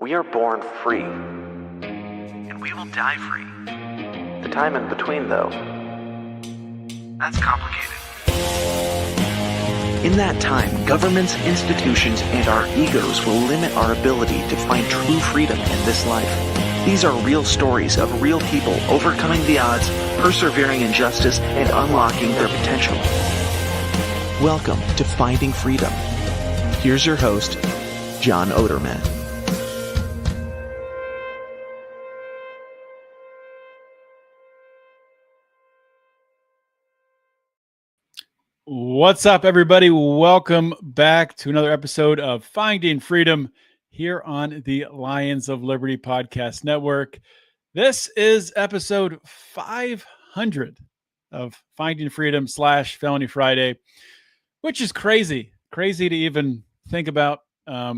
We are born free, and we will die free. The time in between, though, that's complicated. In that time, governments, institutions, and our egos will limit our ability to find true freedom in this life. These are real stories of real people overcoming the odds, persevering in justice, and unlocking their potential. Welcome to Finding Freedom. Here's your host, John Oderman. What's up, everybody? Welcome back to another episode of Finding Freedom here on the Lions of Liberty Podcast Network. This is episode 500 of Finding Freedom / Felony Friday, which is crazy to even think about a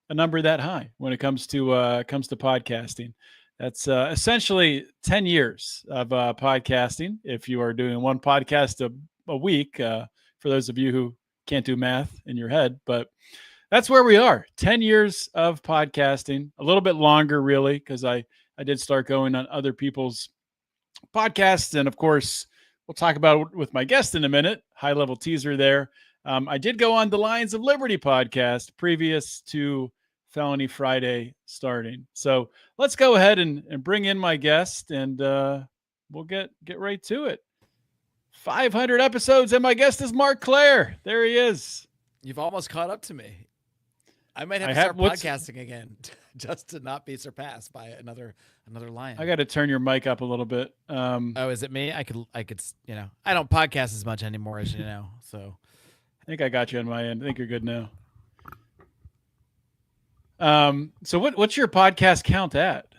number that high when it comes to podcasting. That's essentially 10 years of podcasting. If you are doing one podcast a week, for those of you who can't do math in your head, but that's where we are. 10 years of podcasting, a little bit longer really, because I did start going on other people's podcasts. And of course, we'll talk about it with my guest in a minute, high level teaser there. I did go on the Lions of Liberty podcast previous to Felony Friday starting. So let's go ahead and bring in my guest, and we'll get right to it. 500 episodes, and my guest is Marc Clair. There he is. You've almost caught up to me. I might have to start podcasting again just to not be surpassed by another lion. I got to turn your mic up a little bit. Oh, is it me? I could, I don't podcast as much anymore, as you know. So I think I got you on my end. I think you're good now. So what's your podcast count at?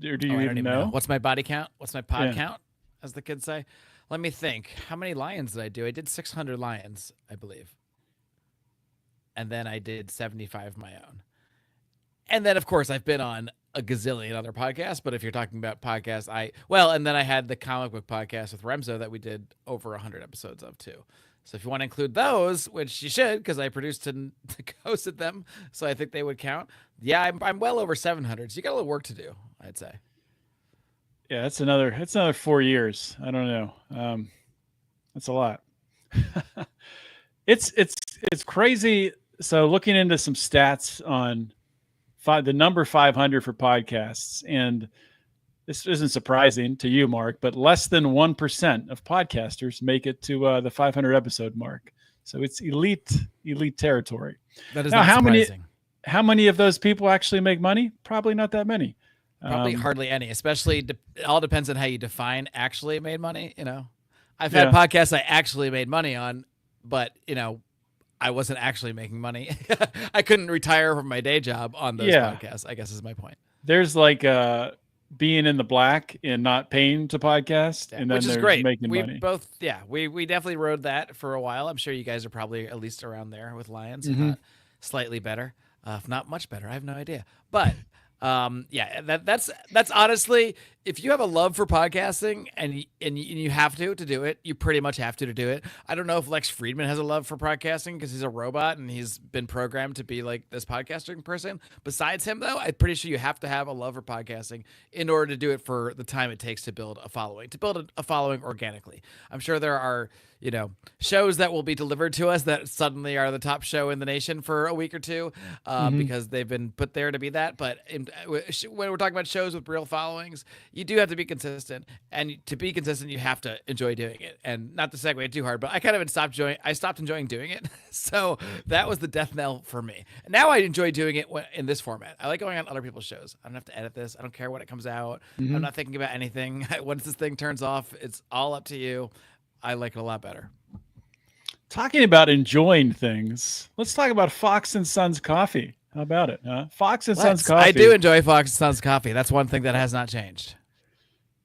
Or do you even know? What's my body count? What's my pod count, as the kids say? Let me think. How many lions did I do? I did 600 lions, I believe. And then I did 75 of my own. And then, of course, I've been on a gazillion other podcasts. But if you're talking about podcasts, and then I had the comic book podcast with Remzo that we did over 100 episodes of, too. So if you want to include those, which you should, because I produced and hosted them, so I think they would count. Yeah, I'm well over 700. So you got a little work to do, I'd say. Yeah, that's another 4 years. I don't know. That's a lot. It's crazy. So looking into some stats on the number 500 for podcasts, and this isn't surprising to you, Mark, but less than 1% of podcasters make it to the 500 episode mark. So it's elite territory. That is now, not surprising. How many of those people actually make money? Probably not that many. Probably hardly any, especially it all depends on how you define actually made money. I've had podcasts I actually made money on, but I wasn't actually making money. I couldn't retire from my day job on those podcasts, I guess is my point. There's like being in the black and not paying to podcast, and then which is great. Making we money. We definitely rode that for a while. I'm sure you guys are probably at least around there with Lions, if not slightly better, if not much better. I have no idea, but. That's honestly, if you have a love for podcasting and you have to do it, you pretty much have to do it. I don't know if Lex Friedman has a love for podcasting because he's a robot and he's been programmed to be like this podcasting person. Besides him, though, I'm pretty sure you have to have a love for podcasting in order to do it for the time it takes to build a following organically. I'm sure there are, shows that will be delivered to us that suddenly are the top show in the nation for a week or two because they've been put there to be that. But when we're talking about shows with real followings, you do have to be consistent, and to be consistent, you have to enjoy doing it. And not to segue too hard, but I kind of stopped enjoying doing it. So that was the death knell for me. And now I enjoy doing it in this format. I like going on other people's shows. I don't have to edit this. I don't care when it comes out. I'm not thinking about anything. Once this thing turns off, it's all up to you. I like it a lot better. Talking about enjoying things, let's talk about Fox and Sons coffee. How about it? Fox and Sons coffee. I do enjoy Fox and Sons coffee. That's one thing that has not changed.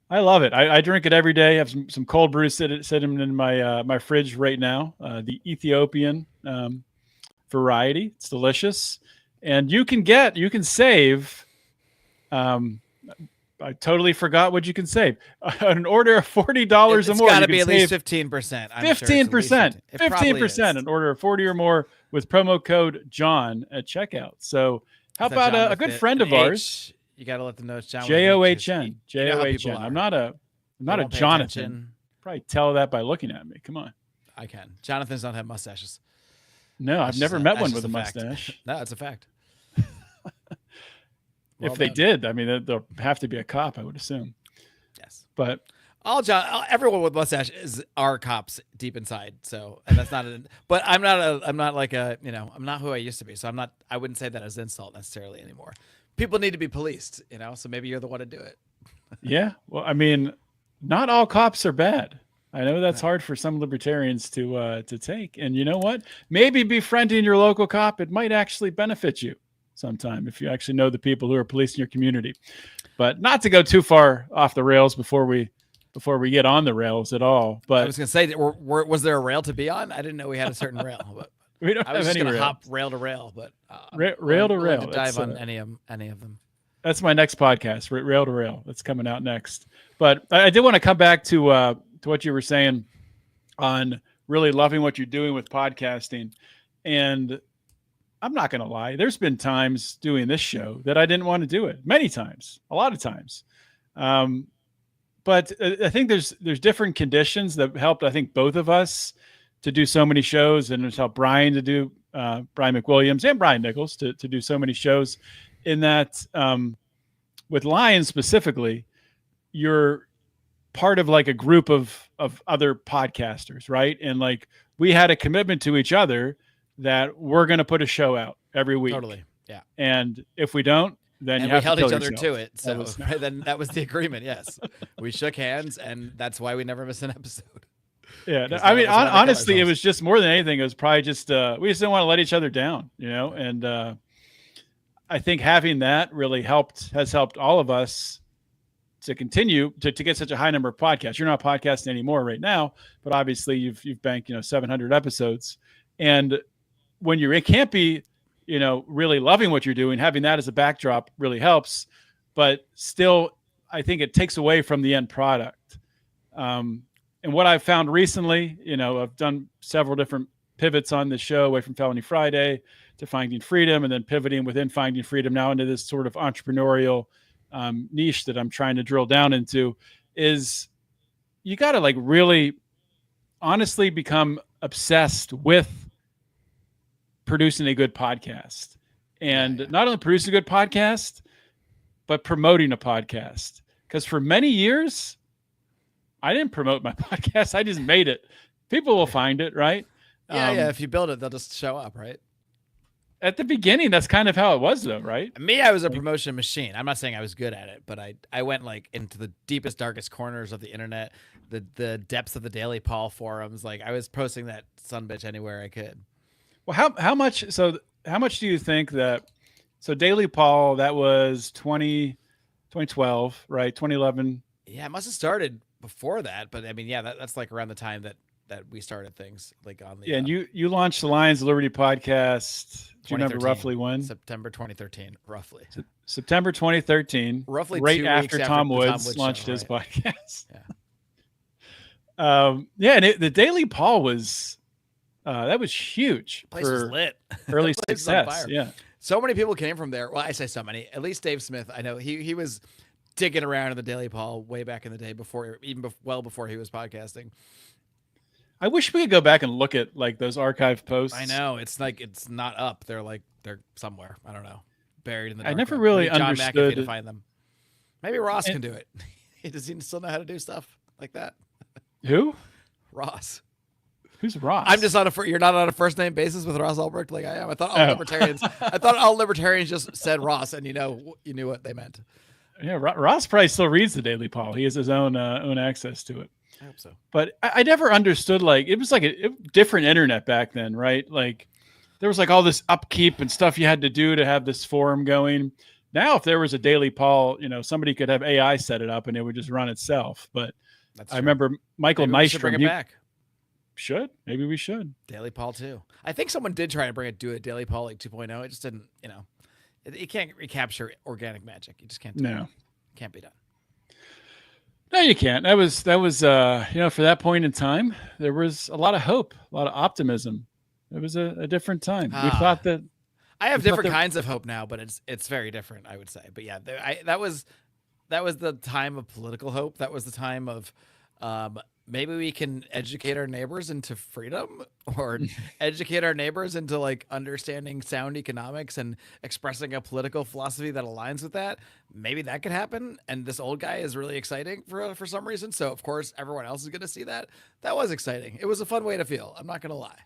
I love it. I drink it every day. I have some cold brew sitting in my fridge right now. The Ethiopian variety. It's delicious, and you can save. I totally forgot what you can save. An order of $40 or more. It's got to be at least 15%. 15%. 15%. An order of 40 or more with promo code John at checkout. So How about a good friend of ours? You got to let them know it's John. John. John. I'm not a Jonathan. Attention. Probably tell that by looking at me. Come on. I can. Jonathans don't have mustaches. No, I've never met one with a mustache. No, it's a fact. If they did, I mean, there'll have to be a cop, I would assume. Yes. But everyone with mustaches are cops deep inside. So, and that's not but I'm not like I'm not who I used to be. So I wouldn't say that as an insult necessarily anymore. People need to be policed, so maybe you're the one to do it. Yeah. Well, I mean, not all cops are bad. I know that's hard for some libertarians to take. And you know what? Maybe befriending your local cop, it might actually benefit you sometime if you actually know the people who are policing your community. But not to go too far off the rails before we get on the rails at all. But I was going to say, was there a rail to be on? I didn't know we had a certain rail. But we don't have any rail. Hop rail to rail, but rail to rail. To dive on any of them. That's my next podcast, Rail to Rail. That's coming out next. But I did want to come back to what you were saying on really loving what you're doing with podcasting. And I'm not going to lie. There's been times doing this show that I didn't want to do it. Many times, a lot of times. But I think there's different conditions that helped, I think, both of us to do so many shows, and it's helped Brian to do Brian McWilliams and Brian Nichols to do so many shows. In that, with Lions specifically, you're part of like a group of other podcasters, right? And like we had a commitment to each other that we're going to put a show out every week. Totally, yeah. And if we don't, then and you have we held to each kill other yourself. to it. So then that was the agreement. Yes, we shook hands, and that's why we never miss an episode. Yeah, I mean, honestly, it was just more than anything. It was probably just we just didn't want to let each other down, And I think having that really has helped all of us to continue to get such a high number of podcasts. You're not podcasting anymore right now, but obviously you've banked 700 episodes, and when it can't be really loving what you're doing, having that as a backdrop really helps, but still I think it takes away from the end product. And what I've found recently, I've done several different pivots on the show, away from Felony Friday to Finding Freedom, and then pivoting within Finding Freedom now into this sort of entrepreneurial niche that I'm trying to drill down into. Is you got to like really honestly become obsessed with producing a good podcast, and not only producing a good podcast, but promoting a podcast. Because for many years, I didn't promote my podcast. I just made it. People will find it, right? Yeah. If you build it, they'll just show up, right? At the beginning, that's kind of how it was, though, right? I was a promotion machine. I'm not saying I was good at it, but I went like into the deepest, darkest corners of the internet, the depths of the Daily Paul forums. Like I was posting that sumbitch anywhere I could. Well, how much? So how much do you think that? So Daily Paul, that was 2012, right? 2011. Yeah, it must have started before that, but I mean, yeah, that's like around the time that we started things like on the. Yeah, and you launched the Lions of Liberty podcast. Do you remember roughly when? September 2013, roughly. September 2013, roughly right 2 after weeks Tom after Woods launched his podcast. Yeah. And the Daily Paul was that was huge. The place was lit. Early success. Yeah. So many people came from there. Well, I say so many. At least Dave Smith, I know he was digging around in the Daily Paul way back in the day well before he was podcasting. I wish we could go back and look at like those archive posts. I know it's like it's not up. They're somewhere. I don't know, buried in the dark. I never really John understood McAfee to find them. Maybe Ross can do it. Does he still know how to do stuff like that? Who? Ross. Who's Ross? I'm just you're not on a first name basis with Ross Ulbricht like I am. I thought all libertarians just said Ross, and you knew what they meant. Yeah, Ross probably still reads the Daily Paul. He has his own access to it. I hope so. But I never understood, like, it was like a different internet back then, right? Like there was like all this upkeep and stuff you had to do to have this forum going. Now, if there was a Daily Paul, somebody could have AI set it up and it would just run itself. But I remember Michael Nystrom. Bring it back. Maybe we should. Daily Paul too. I think someone did try to do a Daily Paul like 2.0. It just didn't, it can't recapture organic magic. You just can't do it. Can't be done. No, you can't. That was for that point in time, there was a lot of hope, a lot of optimism. It was a different time. We thought that I have It's not different kinds of hope now, but it's very different, I would say. But yeah, that was the time of political hope. That was the time of maybe we can educate our neighbors into freedom, or educate our neighbors into like understanding sound economics and expressing a political philosophy that aligns with that. Maybe that could happen. And this old guy is really exciting for some reason. So of course everyone else is going to see that. That was exciting. It was a fun way to feel. I'm not going to lie.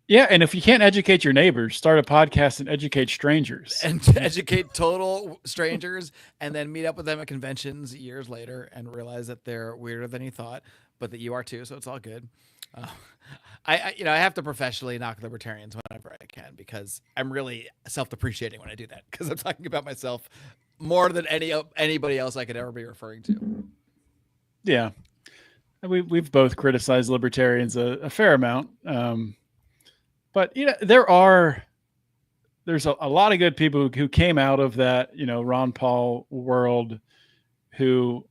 Yeah, and if you can't educate your neighbors, start a podcast and educate strangers. And educate total strangers, and then meet up with them at conventions years later and realize that they're weirder than you thought, but that you are too. So it's all good. I have to professionally knock libertarians whenever I can, because I'm really self-depreciating when I do that, because I'm talking about myself more than anybody else I could ever be referring to. Yeah, we've both criticized libertarians a fair amount. But there's a lot of good people who came out of that, Ron Paul world, who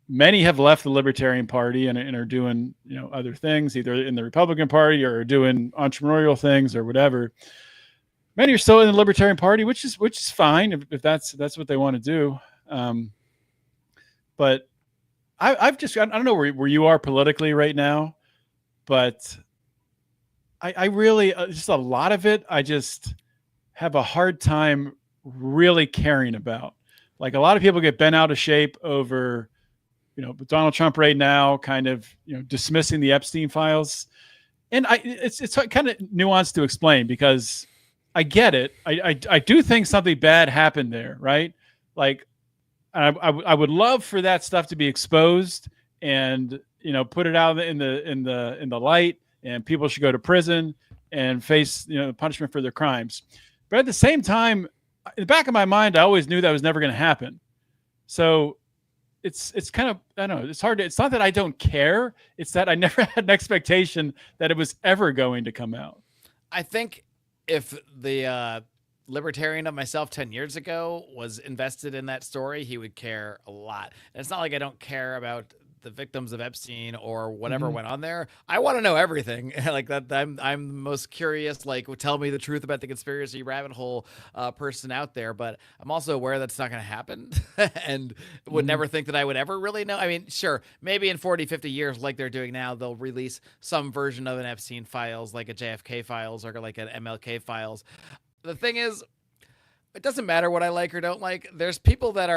many have left the Libertarian Party and are doing, other things, either in the Republican Party or doing entrepreneurial things or whatever. Many are still in the Libertarian Party, which is fine if that's what they want to do. But I don't know where you are politically right now, but I really, just a lot of it, I just have a hard time really caring about. Like, a lot of people get bent out of shape over, Donald Trump right now kind of, dismissing the Epstein files. And it's kind of nuanced to explain, because I get it. I do think something bad happened there, right? Like, I would love for that stuff to be exposed and, put it out in the light, and people should go to prison and face, punishment for their crimes. But at the same time, in the back of my mind, I always knew that was never going to happen. So it's kind of, I don't know, it's hard. It's not that I don't care. It's that I never had an expectation that it was ever going to come out. I think if the libertarian of myself 10 years ago was invested in that story, he would care a lot. And it's not like I don't care about the victims of Epstein or whatever went on there. I want to know everything. Like that, I'm the most curious, like, tell me the truth about the conspiracy rabbit hole person out there. But I'm also aware that's not going to happen, and would never think that I would ever really know. I mean, sure, maybe in 40, 50 years, like they're doing now, they'll release some version of an Epstein files, like a JFK files or like an MLK files. The thing is, it doesn't matter what I like or don't like. There's people that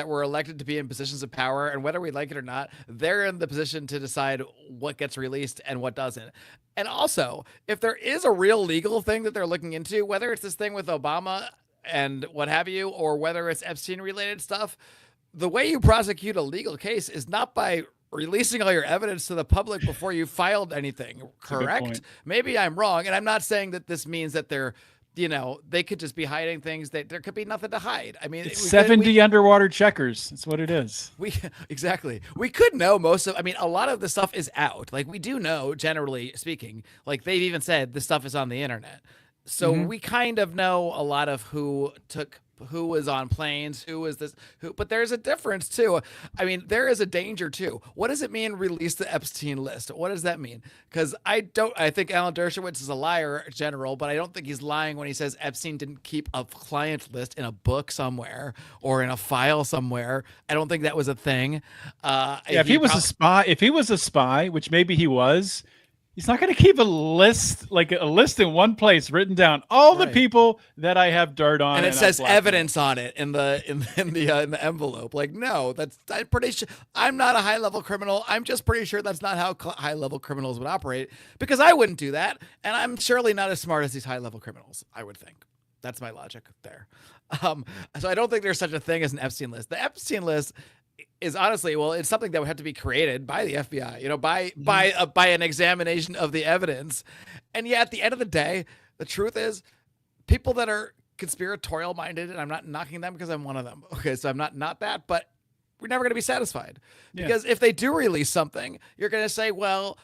were elected to be in positions of power, and whether we like it or not, they're in the position to decide what gets released and what doesn't. And also, if there is a real legal thing that they're looking into, whether it's this thing with Obama and what have you, or whether it's Epstein related stuff, the way you prosecute a legal case is not by releasing all your evidence to the public before you filed anything. Correct? Maybe I'm wrong, and I'm not saying that this means that they're, they could just be hiding things, that there could be nothing to hide. I mean, it's 70 underwater checkers. That's what it is. Exactly. We could know a lot of the stuff is out. Like, we do know, generally speaking, like they've even said the stuff is on the internet. So we kind of know a lot of who was on planes, but there's a difference too. I mean, there is a danger too. What does it mean, release the Epstein list? What does that mean? Because I think Alan Dershowitz is a liar, general, but I don't think he's lying when he says Epstein didn't keep a client list in a book somewhere or in a file somewhere. I don't think that was a thing. If he was a spy, which maybe he was, he's not going to keep a list in one place, written down all the people that I have dirt on, and it says evidence on it in the envelope. Like, no, I'm pretty sure. I'm not a high level criminal. I'm just pretty sure that's not how high level criminals would operate, because I wouldn't do that, and I'm surely not as smart as these high level criminals, I would think. That's my logic there. So I don't think there's such a thing as an Epstein list. The Epstein list is honestly, it's something that would have to be created by the FBI, by an examination of the evidence. And yet, at the end of the day, the truth is, people that are conspiratorial minded, and I'm not knocking them because I'm one of them. Okay, so I'm not that, but we're never going to be satisfied, because if they do release something, you're going to say, well,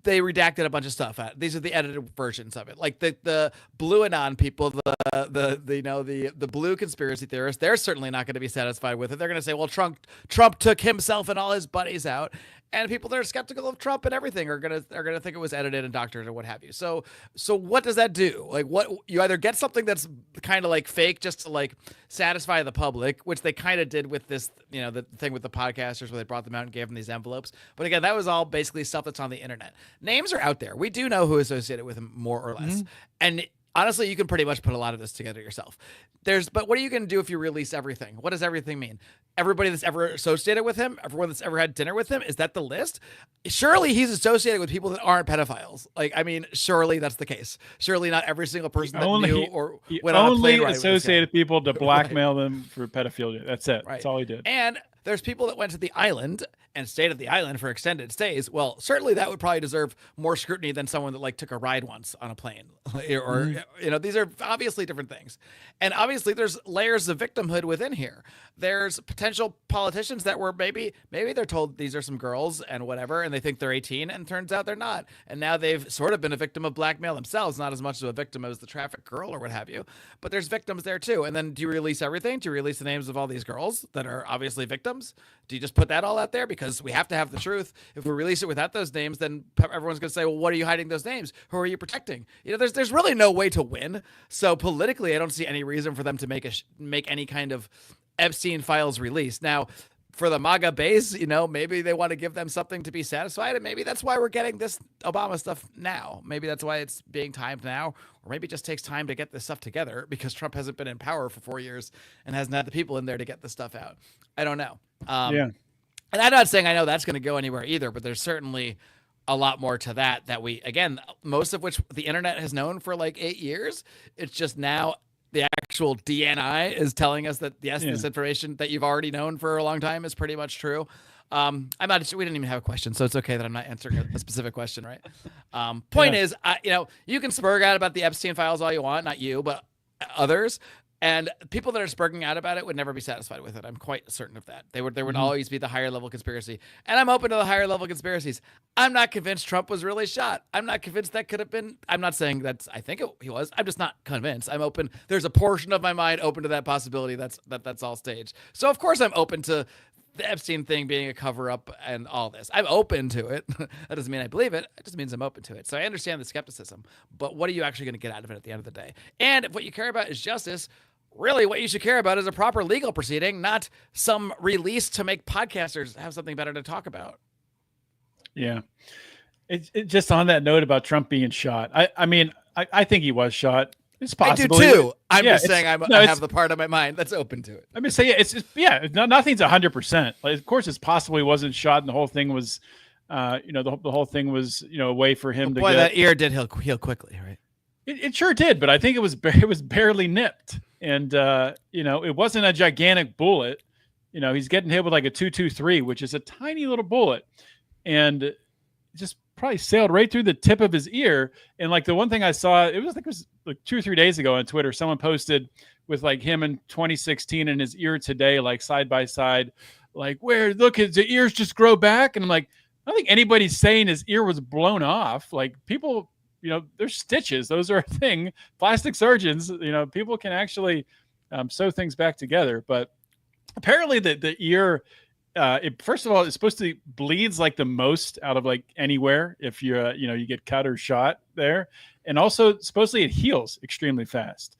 they redacted a bunch of stuff out. These are the edited versions of it. Like the Blue Anon people, the blue conspiracy theorists, they're certainly not going to be satisfied with it. They're going to say, well, Trump took himself and all his buddies out. and people that are skeptical of Trump and everything are gonna think it was edited and doctored or what have you. So what does that do? Like, what you either get something that's kind of like fake just to like satisfy the public, which they kind of did with this, the thing with the podcasters where they brought them out and gave them these envelopes. But again, that was all basically stuff that's on the internet. Names are out there. We do know who is associated with him more or less, and honestly, you can pretty much put a lot of this together yourself. But what are you going to do if you release everything? What does everything mean? Everybody that's ever associated with him, everyone that's ever had dinner with him, is that the list? Surely he's associated with people that aren't pedophiles. Like, I mean, surely that's the case. Surely not every single person that knew or went on a plane ride with this guy. Only associated people to blackmail them for pedophilia. That's it. Right. That's all he did. And there's people that went to the island and stayed at the island for extended stays. Well, certainly that would probably deserve more scrutiny than someone that like took a ride once on a plane. Or these are obviously different things. And obviously there's layers of victimhood within here. There's potential politicians that were maybe they're told these are some girls and whatever, and they think they're 18, and turns out they're not. And now they've sort of been a victim of blackmail themselves, not as much of a victim as the traffic girl or what have you. But there's victims there too. And then do you release everything? Do you release the names of all these girls that are obviously victims? Do you just put that all out there? Because we have to have the truth. If we release it without those names, then everyone's going to say, well, what are you hiding those names? Who are you protecting? There's really no way to win. So politically, I don't see any reason for them to make any kind of Epstein files release. Now, for the MAGA base, maybe they want to give them something to be satisfied, and maybe that's why we're getting this Obama stuff now. Maybe that's why it's being timed now, or maybe it just takes time to get this stuff together because Trump hasn't been in power for 4 years and hasn't had the people in there to get this stuff out. I don't know. And I'm not saying I know that's going to go anywhere either, but there's certainly a lot more to that we, again, most of which the internet has known for like 8 years. It's just now the actual DNI is telling us that, yes, this information that you've already known for a long time is pretty much true. We didn't even have a question, so it's okay that I'm not answering a specific question, right? Point is, you can spurg out about the Epstein files all you want, not you, but others. And people that are spurging out about it would never be satisfied with it. I'm quite certain of that. There would always be the higher level conspiracy. And I'm open to the higher level conspiracies. I'm not convinced Trump was really shot. I'm not convinced that could have been. I'm not saying I think he was. I'm just not convinced. I'm open. There's a portion of my mind open to that possibility that's all staged. So of course I'm open to the Epstein thing being a cover up and all this. I'm open to it. That doesn't mean I believe it. It just means I'm open to it. So I understand the skepticism, but what are you actually going to get out of it at the end of the day? And if what you care about is justice, really what you should care about is a proper legal proceeding, not some release to make podcasters have something better to talk about. Yeah. It just on that note about Trump being shot. I think he was shot. It's possible. I do too. I'm just saying I have the part of my mind that's open to it. I'm just saying nothing's 100%. Like, of course, it's possible he wasn't shot, and the whole thing was, the whole thing was, a way for him to get. That ear did heal quickly, right? It sure did, but I think it was barely nipped, and it wasn't a gigantic bullet. He's getting hit with like a 223, which is a tiny little bullet, and it just probably sailed right through the tip of his ear. And like the one thing I saw, it was like 2 or 3 days ago on Twitter, someone posted with like him in 2016 and his ear today, like side by side, like look, his ears just grow back. And I'm like, I don't think anybody's saying his ear was blown off. Like people, there's stitches. Those are a thing. Plastic surgeons, people can actually sew things back together. But apparently the ear, first of all, it's supposed to bleeds like the most out of like anywhere if you you get cut or shot there, and also supposedly it heals extremely fast.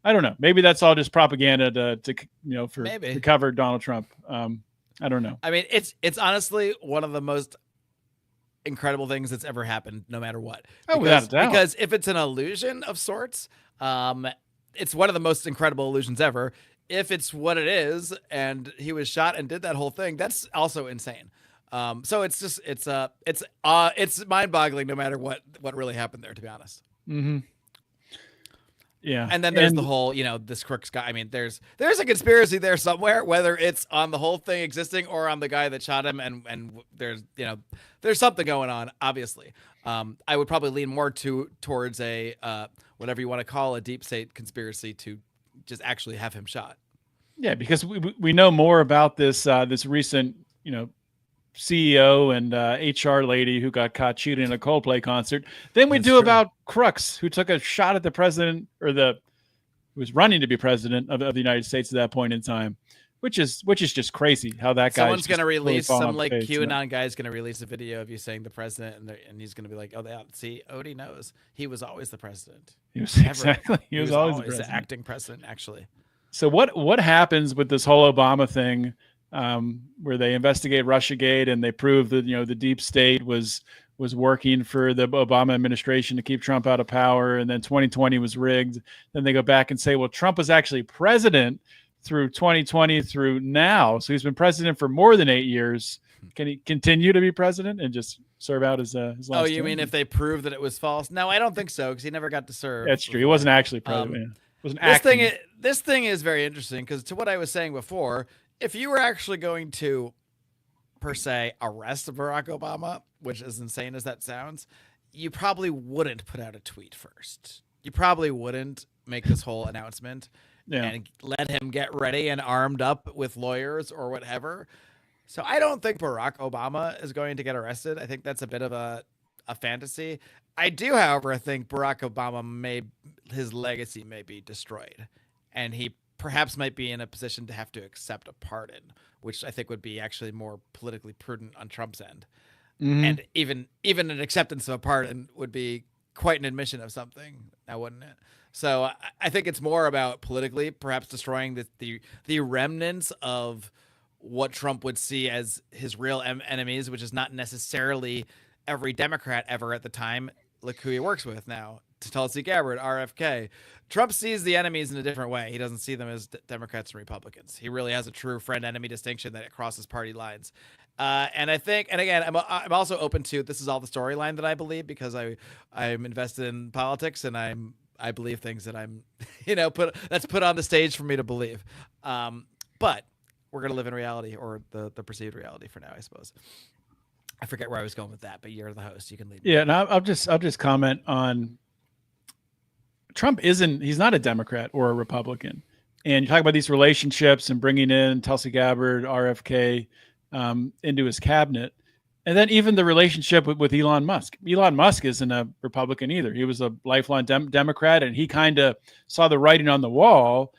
I don't know. Maybe that's all just propaganda to cover Donald Trump. I don't know. I mean, it's honestly one of the most incredible things that's ever happened, no matter what. Without a doubt. Because if it's an illusion of sorts, it's one of the most incredible illusions ever. If it's what it is, and he was shot and did that whole thing, that's also insane. So it's just it's mind-boggling no matter what really happened there, to be honest. Mm-hmm. Yeah. And then there's the whole, this Crooks guy. I mean, there's a conspiracy there somewhere, whether it's on the whole thing existing or on the guy that shot him, and there's something going on, obviously. I would probably lean more towards a whatever you want to call a deep state conspiracy to just actually have him shot. Yeah, because we know more about this recent CEO and HR lady who got caught cheating at a Coldplay concert than we do about Crooks, who took a shot at the president who was running to be president of the United States at that point in time. which is just crazy how that guy. Someone's going to release some like face, QAnon guy's going to release a video of you saying the president, and he's going to be like, "Oh, see, Odie knows he was always the president. He was exactly. He was always the president. Acting president, actually." So what happens with this whole Obama thing, where they investigate Russiagate and they prove that the deep state was working for the Obama administration to keep Trump out of power, and then 2020 was rigged. Then they go back and say, well, Trump was actually president through 2020 through now, so he's been president for more than 8 years. Can he continue to be president and just serve out his last Oh, you term? mean if they prove that it was false? No, I don't think so, because he never got to serve. That's true. He wasn't actually president. This thing is very interesting, because to what I was saying before, if you were actually going to, per se, arrest Barack Obama, which as insane as that sounds, you probably wouldn't put out a tweet first. You probably wouldn't make this whole announcement and let him get ready and armed up with lawyers or whatever. So I don't think Barack Obama is going to get arrested. I think that's a bit of a fantasy. I do, however, think Barack Obama his legacy may be destroyed, and he perhaps might be in a position to have to accept a pardon, which I think would be actually more politically prudent on Trump's end. Mm-hmm. And even an acceptance of a pardon would be quite an admission of something, now wouldn't it? So I think it's more about politically perhaps destroying the remnants of what Trump would see as his real enemies, which is not necessarily every Democrat ever at the time. Look who he works with now. Tulsi Gabbard, RFK. Trump sees the enemies in a different way. He doesn't see them as Democrats and Republicans. He really has a true friend-enemy distinction that crosses party lines. And I think, and again, I'm also open to, this is all the storyline that I believe, because I'm invested in politics, and I believe things that I'm, that's put on the stage for me to believe. But we're going to live in reality, or the perceived reality for now, I suppose. I forget where I was going with that, but you're the host. You can lead me. Yeah, and I'll just comment on Trump. He's not a Democrat or a Republican. And you talk about these relationships and bringing in Tulsi Gabbard, RFK into his cabinet. And then even the relationship with Elon Musk. Elon Musk isn't a Republican either. He was a lifelong Democrat, and he kind of saw the writing on the wall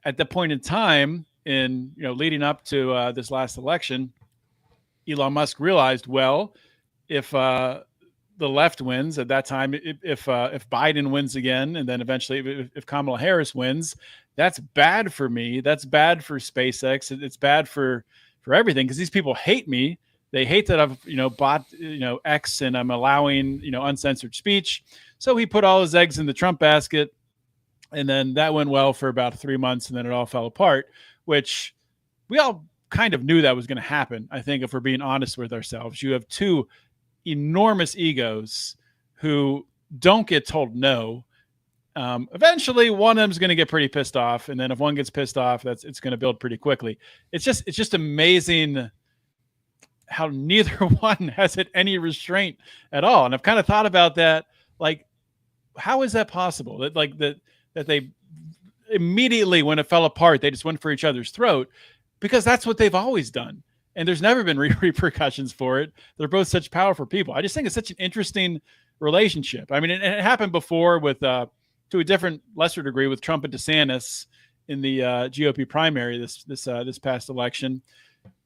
at the point in time leading up to this last election. Elon Musk realized, well, if the left wins at that time, if Biden wins again, and then eventually if Kamala Harris wins, that's bad for me. That's bad for SpaceX. It's bad for everything, because these people hate me. They hate that I've bought X, and I'm allowing uncensored speech. So he put all his eggs in the Trump basket, and then that went well for about 3 months, and then it all fell apart, which we all kind of knew that was going to happen. I think, if we're being honest with ourselves, you have two enormous egos who don't get told no. Eventually one of them is going to get pretty pissed off. And then if one gets pissed off, it's going to build pretty quickly. It's just amazing how neither one has any restraint at all. And I've kind of thought about that. Like, how is that possible? That they immediately, when it fell apart, they just went for each other's throat, because that's what they've always done. And there's never been repercussions for it. They're both such powerful people. I just think it's such an interesting relationship. I mean, it happened before with, to a different, lesser degree, with Trump and DeSantis in the GOP primary this past election.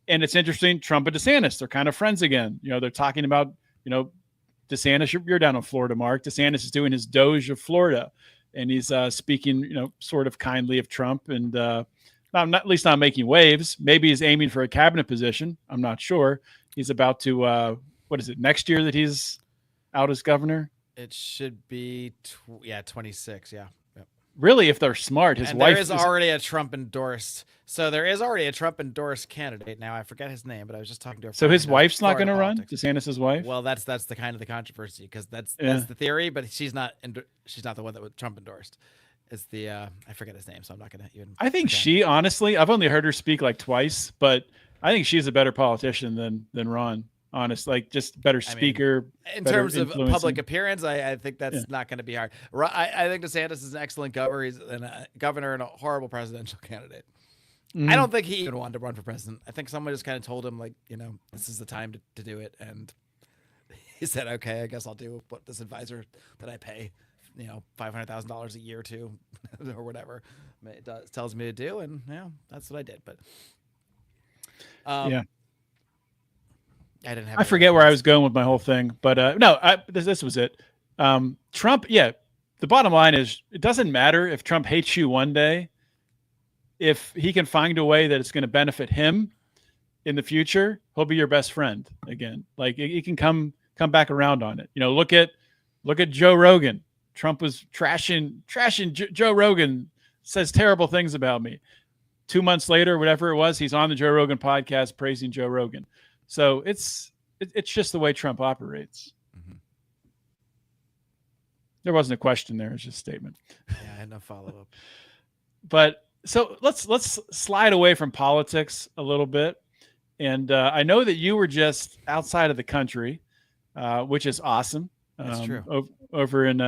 And it's interesting, Trump and DeSantis, they're kind of friends again. They're talking about, DeSantis, you're down in Florida, Mark. DeSantis is doing his Doge of Florida, and he's speaking, sort of kindly of Trump, and at least not making waves. Maybe he's aiming for a cabinet position. I'm not sure. He's about to, what is it, next year that he's out as governor? It should be, 26. Yeah. Yep. Really, if they're smart, his wife there is already a Trump endorsed. So there is already a Trump endorsed candidate. Now I forget his name, but I was just talking to a friend. So his wife's not going to run? DeSantis' wife? Well, that's the kind of the controversy, because that's the theory, but she's not the one that Trump endorsed. Is the I forget his name, so I'm not gonna even. I think she, honestly, I've only heard her speak like twice, but I think she's a better politician than Ron. Honest, like, just better speaker. In terms of public appearance, I think that's not going to be hard. I think DeSantis is an excellent governor. He's a governor and a horrible presidential candidate. Mm-hmm. I don't think he even wanted to run for president. I think someone just kind of told him, like, this is the time to do it, and he said, "Okay, I guess I'll do what this advisor that I pay $500,000 a year to, or whatever it tells me to do, and that's what I did. But yeah, I didn't have. I forget where I was going with my whole thing, but no, this was it. Trump, yeah. The bottom line is, it doesn't matter if Trump hates you one day. If he can find a way that it's going to benefit him in the future, he'll be your best friend again. Like, he can come back around on it. Look at Joe Rogan. Trump was trashing Joe Rogan, says terrible things about me. 2 months later, whatever it was, he's on the Joe Rogan podcast praising Joe Rogan. So it's just the way Trump operates. Mm-hmm. There wasn't a question there; it's just a statement. Yeah, I had no follow up. But so let's slide away from politics a little bit. And I know that you were just outside of the country, which is awesome. That's true. Over in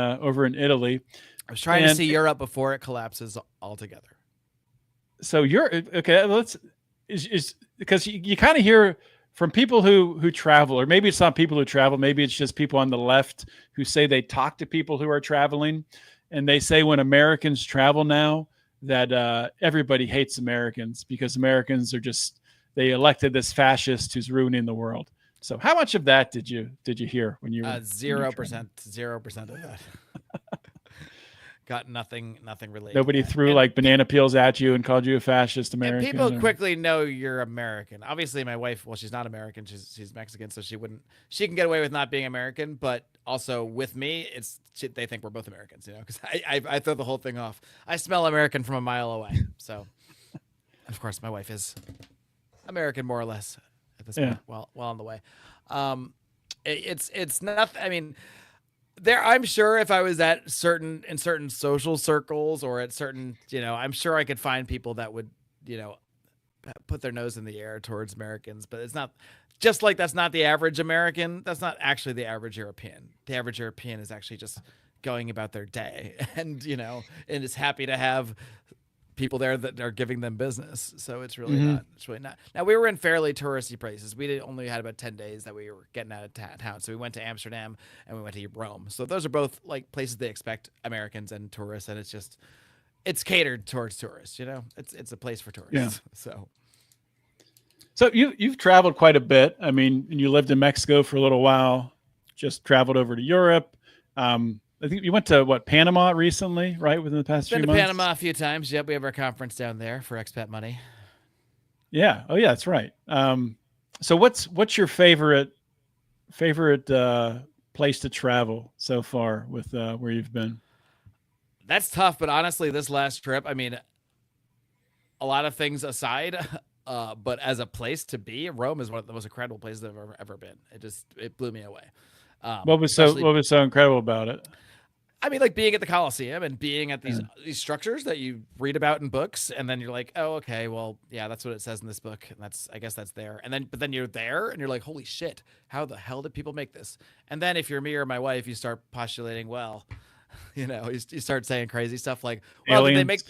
Italy. I was trying to see Europe before it collapses altogether. So you're okay. Is because you kind of hear from people who travel, or maybe it's not people who travel. Maybe it's just people on the left who say they talk to people who are traveling, and they say when Americans travel now that everybody hates Americans because Americans are just, they elected this fascist who's ruining the world. So how much of that did you hear when you were 0% of that? Got nothing related. Nobody threw like banana peels at you and called you a fascist American. And people quickly know you're American. Obviously, my wife, well, she's not American. She's Mexican, so she can get away with not being American. But also with me, they think we're both Americans, because I throw the whole thing off. I smell American from a mile away. So, of course, my wife is American more or less at this point. Well on the way. It's nothing. I mean, I'm sure if I was in certain social circles or at certain, I'm sure I could find people that would, put their nose in the air towards Americans, but it's not just like, that's not the average American. That's not actually the average European. The average European is actually just going about their day and, and is happy to have people there that are giving them business. So it's really not. It's really not. Now, we were in fairly touristy places. We only had about 10 days that we were getting out of town. So we went to Amsterdam and we went to Rome. So those are both like places they expect Americans and tourists, and it's catered towards tourists. It's a place for tourists. Yeah. So you've traveled quite a bit. I mean, you lived in Mexico for a little while. Just traveled over to Europe. I think you went to Panama recently, right? Within the past few months. Been to Panama a few times. Yep, we have our conference down there for expat money. Yeah. Oh, yeah, that's right. So what's your favorite place to travel so far with where you've been? That's tough, but honestly, this last trip, I mean, a lot of things aside, but as a place to be, Rome is one of the most incredible places I've ever been. It blew me away. What was so incredible about it? I mean, like being at the Colosseum and being at these structures that you read about in books, and then you're like, oh, okay, well, yeah, that's what it says in this book, and I guess that's there. But then you're there, and you're like, holy shit, how the hell did people make this? And then if you're me or my wife, you start postulating, well, you start saying crazy stuff like, well,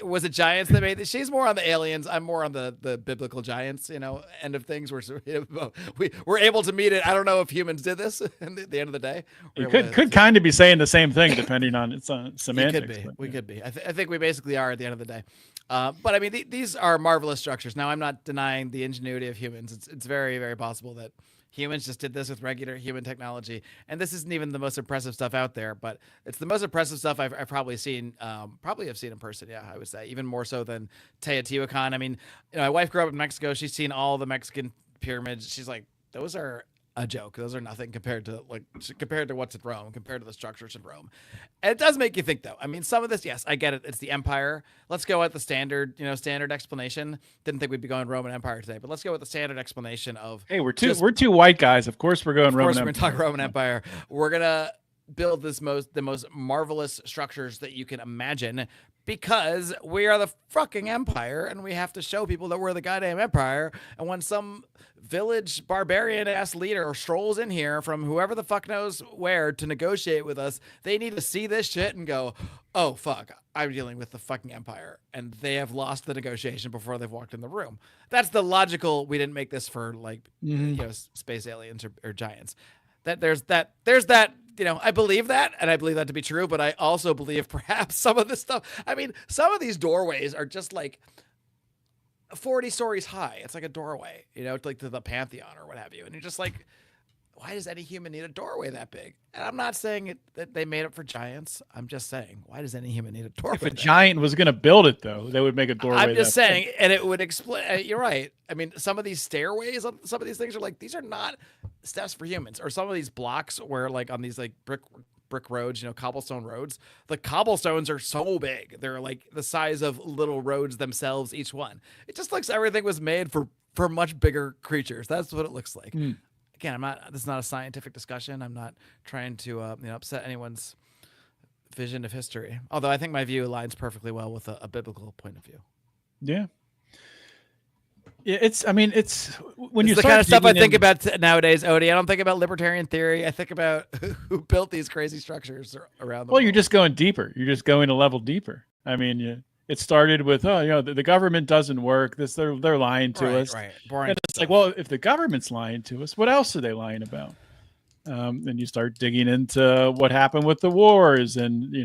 was it giants that made this? She's more on the aliens. I'm more on the biblical giants, end of things. We're able to meet it. I don't know if humans did this at the end of the day. You could kind of be saying the same thing depending on its semantics. We could be. I think we basically are at the end of the day. But I mean, these are marvelous structures. Now, I'm not denying the ingenuity of humans. It's very, very possible that humans just did this with regular human technology, and this isn't even the most impressive stuff out there, but it's the most impressive stuff I've probably seen. Probably have seen in person. Yeah, I would say even more so than Teotihuacan. I mean, my wife grew up in Mexico. She's seen all the Mexican pyramids. She's like, those are a joke. Those are nothing compared to what's in Rome, compared to the structures in Rome. And it does make you think, though. I mean, some of this, yes, I get it. It's the empire. Let's go with the standard explanation. Didn't think we'd be going Roman Empire today, but let's go with the standard explanation of, hey, we're two white guys. Of course we're going Roman Empire. Of course we're going to talk Roman Empire. We're going to build the most marvelous structures that you can imagine, because we are the fucking empire, and we have to show people that we're the goddamn empire. And when some village barbarian ass leader strolls in here from whoever the fuck knows where to negotiate with us, they need to see this shit and go, oh fuck, I'm dealing with the fucking empire, and they have lost the negotiation before they've walked in the room. That's the logical, we didn't make this for space aliens or giants. there's that. I believe that, and I believe that to be true. But I also believe perhaps some of this stuff. I mean, some of these doorways are just like 40 stories high. It's like a doorway, it's like to the Pantheon or what have you. And you're just like, why does any human need a doorway that big? And I'm not saying that they made it for giants. I'm just saying, why does any human need a doorway? If a giant was going to build it, though, they would make a doorway. I'm just saying, and it would explain. You're right. I mean, some of these stairways, some of these things are like, these are not steps for humans. Or some of these blocks where like on these like brick roads, cobblestone roads, the cobblestones are so big. They're like the size of little roads themselves, each one. It just looks everything was made for much bigger creatures. That's what it looks like. Again, this is not a scientific discussion. I'm not trying to upset anyone's vision of history. Although I think my view aligns perfectly well with a biblical point of view. Yeah. It's when you the start kind of stuff I digging think in- about nowadays, Odie. I don't think about libertarian theory. I think about who built these crazy structures around the world. You're just going deeper. You're just going a level deeper. I mean, it started with, the government doesn't work. They're lying to us. Right. Boring. And it's like, well, if the government's lying to us, what else are they lying about? And you start digging into what happened with the wars, and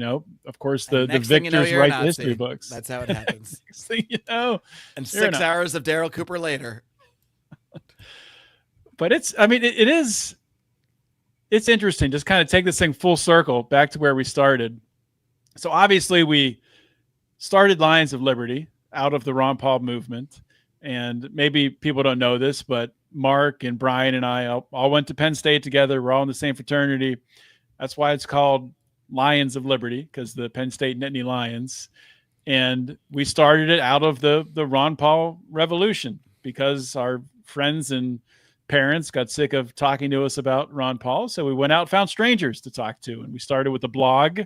of course, the victors write the history books. That's how it happens. Next thing you know, and 6 hours of Daryl Cooper later. But it's interesting. Just kind of take this thing full circle back to where we started. So obviously, we started Lions of Liberty out of the Ron Paul movement, and maybe people don't know this, but Mark and Brian and I all went to Penn State together. We're all in the same fraternity. That's why it's called Lions of Liberty, because the Penn State Nittany Lions. And we started it out of the Ron Paul revolution, because our friends and parents got sick of talking to us about Ron Paul. So we went out, found strangers to talk to, and we started with the blog.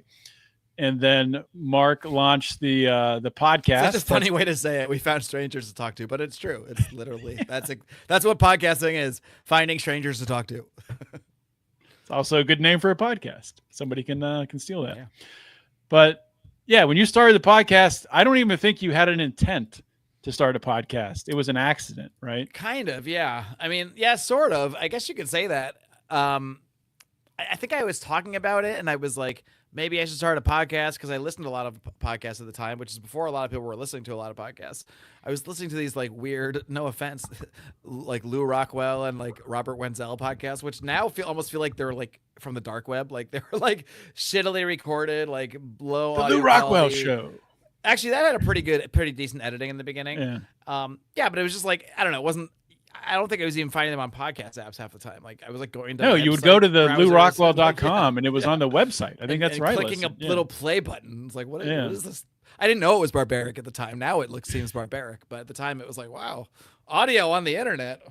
And then Mark launched the podcast. That's a funny way to say it. We found strangers to talk to, but it's true. It's literally that's what podcasting is: finding strangers to talk to. It's also a good name for a podcast. Somebody can steal that. Yeah. But yeah, when you started the podcast, I don't even think you had an intent to start a podcast. It was an accident, right? Kind of, yeah. I mean, yeah, sort of. I guess you could say that. I think I was talking about it, and I was like, maybe I should start a podcast, because I listened to a lot of podcasts at the time, which is before a lot of people were listening to a lot of podcasts. I was listening to these like weird, no offense, like Lou Rockwell and like Robert Wenzel podcasts, which now almost feel like they're like from the dark web. Like they were like shittily recorded, like low audio The Lou Rockwell quality. Show. Actually, that had a pretty decent editing in the beginning. Yeah. But it was just like, I don't know, I don't think I was even finding them on podcast apps half the time. Like I was like going to you would go to the LouRockwell.com and it was on the website. I think that's right. Clicking a little play button. It's like, what is this? I didn't know it was barbaric at the time. Now it seems barbaric, but at the time it was like, wow, audio on the internet.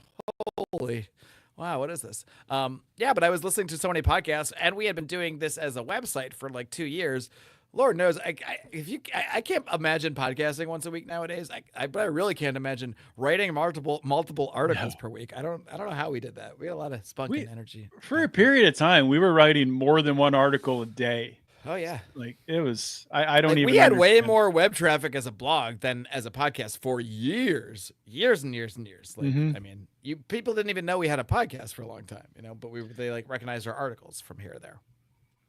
Holy, wow, what is this? But I was listening to so many podcasts, and we had been doing this as a website for like 2 years. Lord knows, I can't imagine podcasting once a week nowadays. But I really can't imagine writing multiple articles per week. I don't know how we did that. We had a lot of spunk and energy. For a period of time, we were writing more than one article a day. Oh yeah, like it was. I don't even. We had way more web traffic as a blog than as a podcast for years and years. Like I mean, people didn't even know we had a podcast for a long time, But they like recognized our articles from here or there.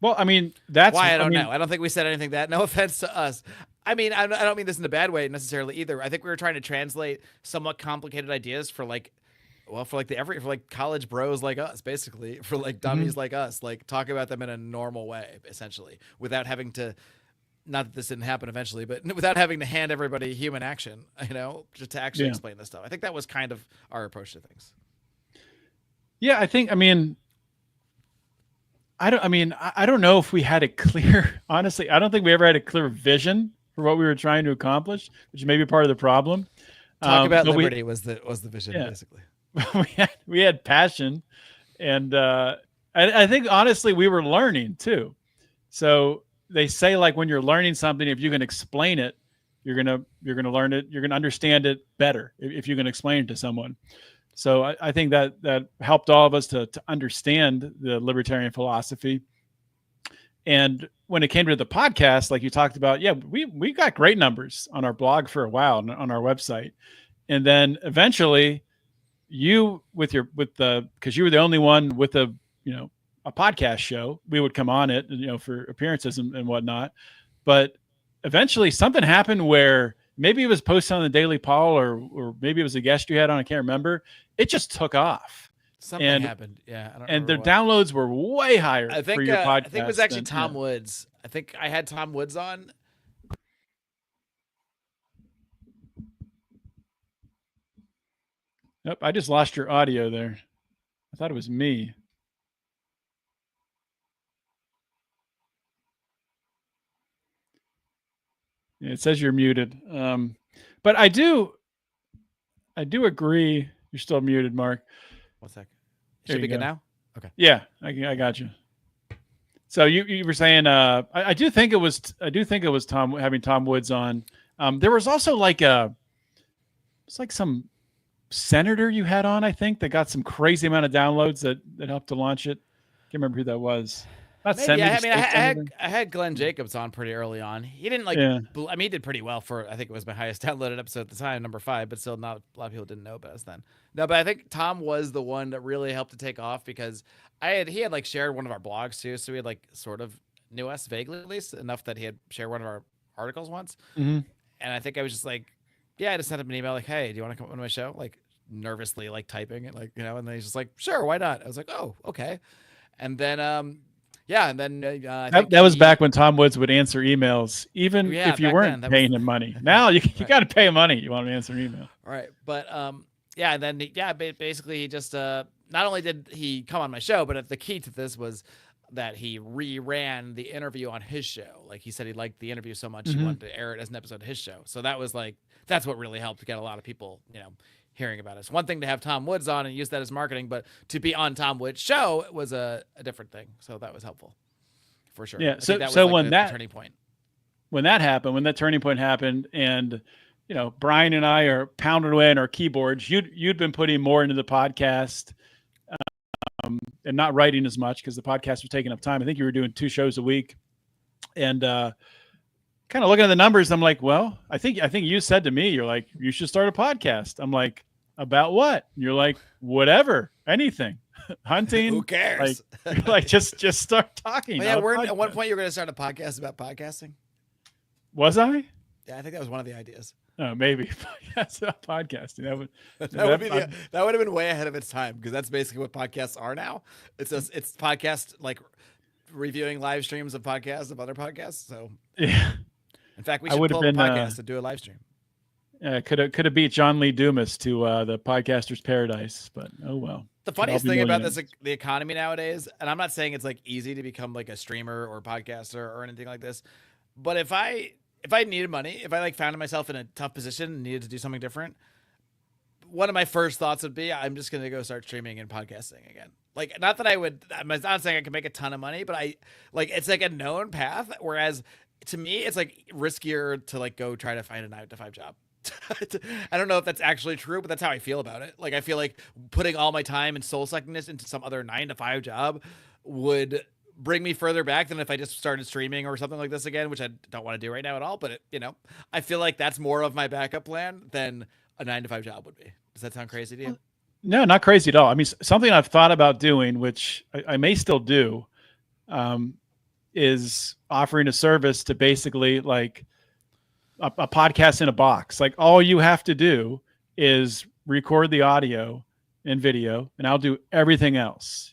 Well, I mean, that's why I don't know. I don't think we said anything that. No offense to us. I mean, I don't mean this in a bad way necessarily either. I think we were trying to translate somewhat complicated ideas for college bros like us, basically, for like dummies like us, like talk about them in a normal way, essentially, without having to. Not that this didn't happen eventually, but without having to hand everybody human action, just to actually explain this stuff. I think that was kind of our approach to things. Yeah, I think. I mean. I don't know if we had a clear, honestly, I don't think we ever had a clear vision for what we were trying to accomplish, which may be part of the problem. Talk about liberty was the vision, basically. we had passion, and I think honestly we were learning too. So they say, like, when you're learning something, if you can explain it, you're gonna learn it, you're gonna understand it better if you can explain it to someone. So I think that helped all of us to understand the libertarian philosophy. And when it came to the podcast, like you talked about, we got great numbers on our blog for a while on our website. And then eventually because you were the only one with a a podcast show. We would come on it, for appearances and whatnot. But eventually something happened where maybe it was posted on the Daily Paul or maybe it was a guest you had on. I can't remember. It just took off. Something happened. Yeah. I don't and their remember what. downloads were way higher for your podcast. I think it was actually Tom Woods. I think I had Tom Woods on. Nope, I just lost your audio there. I thought it was me. Yeah, it says you're muted. But I do agree. You're still muted, Mark. 1 second. Should be good now? Okay. Yeah, I got you. So you were saying I do think it was having Tom Woods on. There was also it's like some senator you had on, I think, that got some crazy amount of downloads that helped to launch it. Can't remember who that was. Maybe. I had Glenn Jacobs on pretty early on. He didn't he did pretty well for, I think it was my highest downloaded episode at the time, number 5, but still not a lot of people didn't know about us then. No, but I think Tom was the one that really helped to take off because he had shared one of our blogs too. So we had sort of knew us vaguely, at least enough that he had shared one of our articles once. Mm-hmm. And I think I was just I just sent him an email hey, do you want to come on my show? Nervously typing it, and then he's just sure, why not? I was oh, okay. And then that was back when Tom Woods would answer emails, even if you weren't paying him money. Now you got to pay him money. You want to answer an email. All right. But basically he just not only did he come on my show, but the key to this was that he reran the interview on his show. He said he liked the interview so much he wanted to air it as an episode of his show. So that was that's what really helped to get a lot of people, hearing about us. One thing to have Tom Woods on and use that as marketing, but to be on Tom Woods' show was a different thing. So that was helpful for sure. Yeah. So when that turning point happened, and Brian and I are pounding away on our keyboards. You'd been putting more into the podcast, and not writing as much because the podcast was taking up time. I think you were doing 2 shows a week, and kind of looking at the numbers, I'm well, I think you said to me, you're you should start a podcast. I'm about what? And you're whatever, anything, hunting. Who cares? Just start talking. At one point you were going to start a podcast about podcasting. Was I? Yeah, I think that was one of the ideas. Oh, maybe. That's not podcasting. That would have been way ahead of its time because that's basically what podcasts are now. It's podcast reviewing live streams of podcasts of other podcasts. So yeah. In fact, we should pull a podcast and do a live stream. Could have beat John Lee Dumas to the podcaster's paradise, but oh well. The funniest thing about this, the economy nowadays, and I'm not saying it's easy to become a streamer or podcaster or anything like this, but if I needed money, if I found myself in a tough position and needed to do something different, one of my first thoughts would be I'm just going to go start streaming and podcasting again. Not that I'm not saying I can make a ton of money, but it's a known path. Whereas to me, it's riskier to go try to find a 9-to-5 job. I don't know if that's actually true, but that's how I feel about it. I feel putting all my time and soul suckiness into some other 9-to-5 job would bring me further back than if I just started streaming or something like this again, which I don't want to do right now at all. But I feel that's more of my backup plan than a 9-to-5 job would be. Does that sound crazy to you? No, not crazy at all. I mean, something I've thought about doing, which I may still do, is offering a service to basically a podcast in a box. All you have to do is record the audio and video, and I'll do everything else.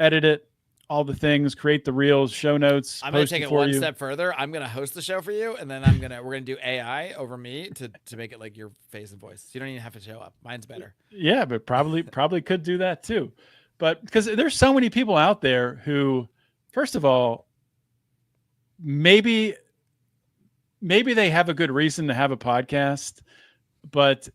Edit it, all the things, create the reels, show notes. I'm going to take it one step further. I'm going to host the show for you, and then we're going to do AI over me to make it your face and voice. You don't even have to show up. Mine's better. Yeah, but probably could do that too. But because there's so many people out there who, first of all, maybe they have a good reason to have a podcast, but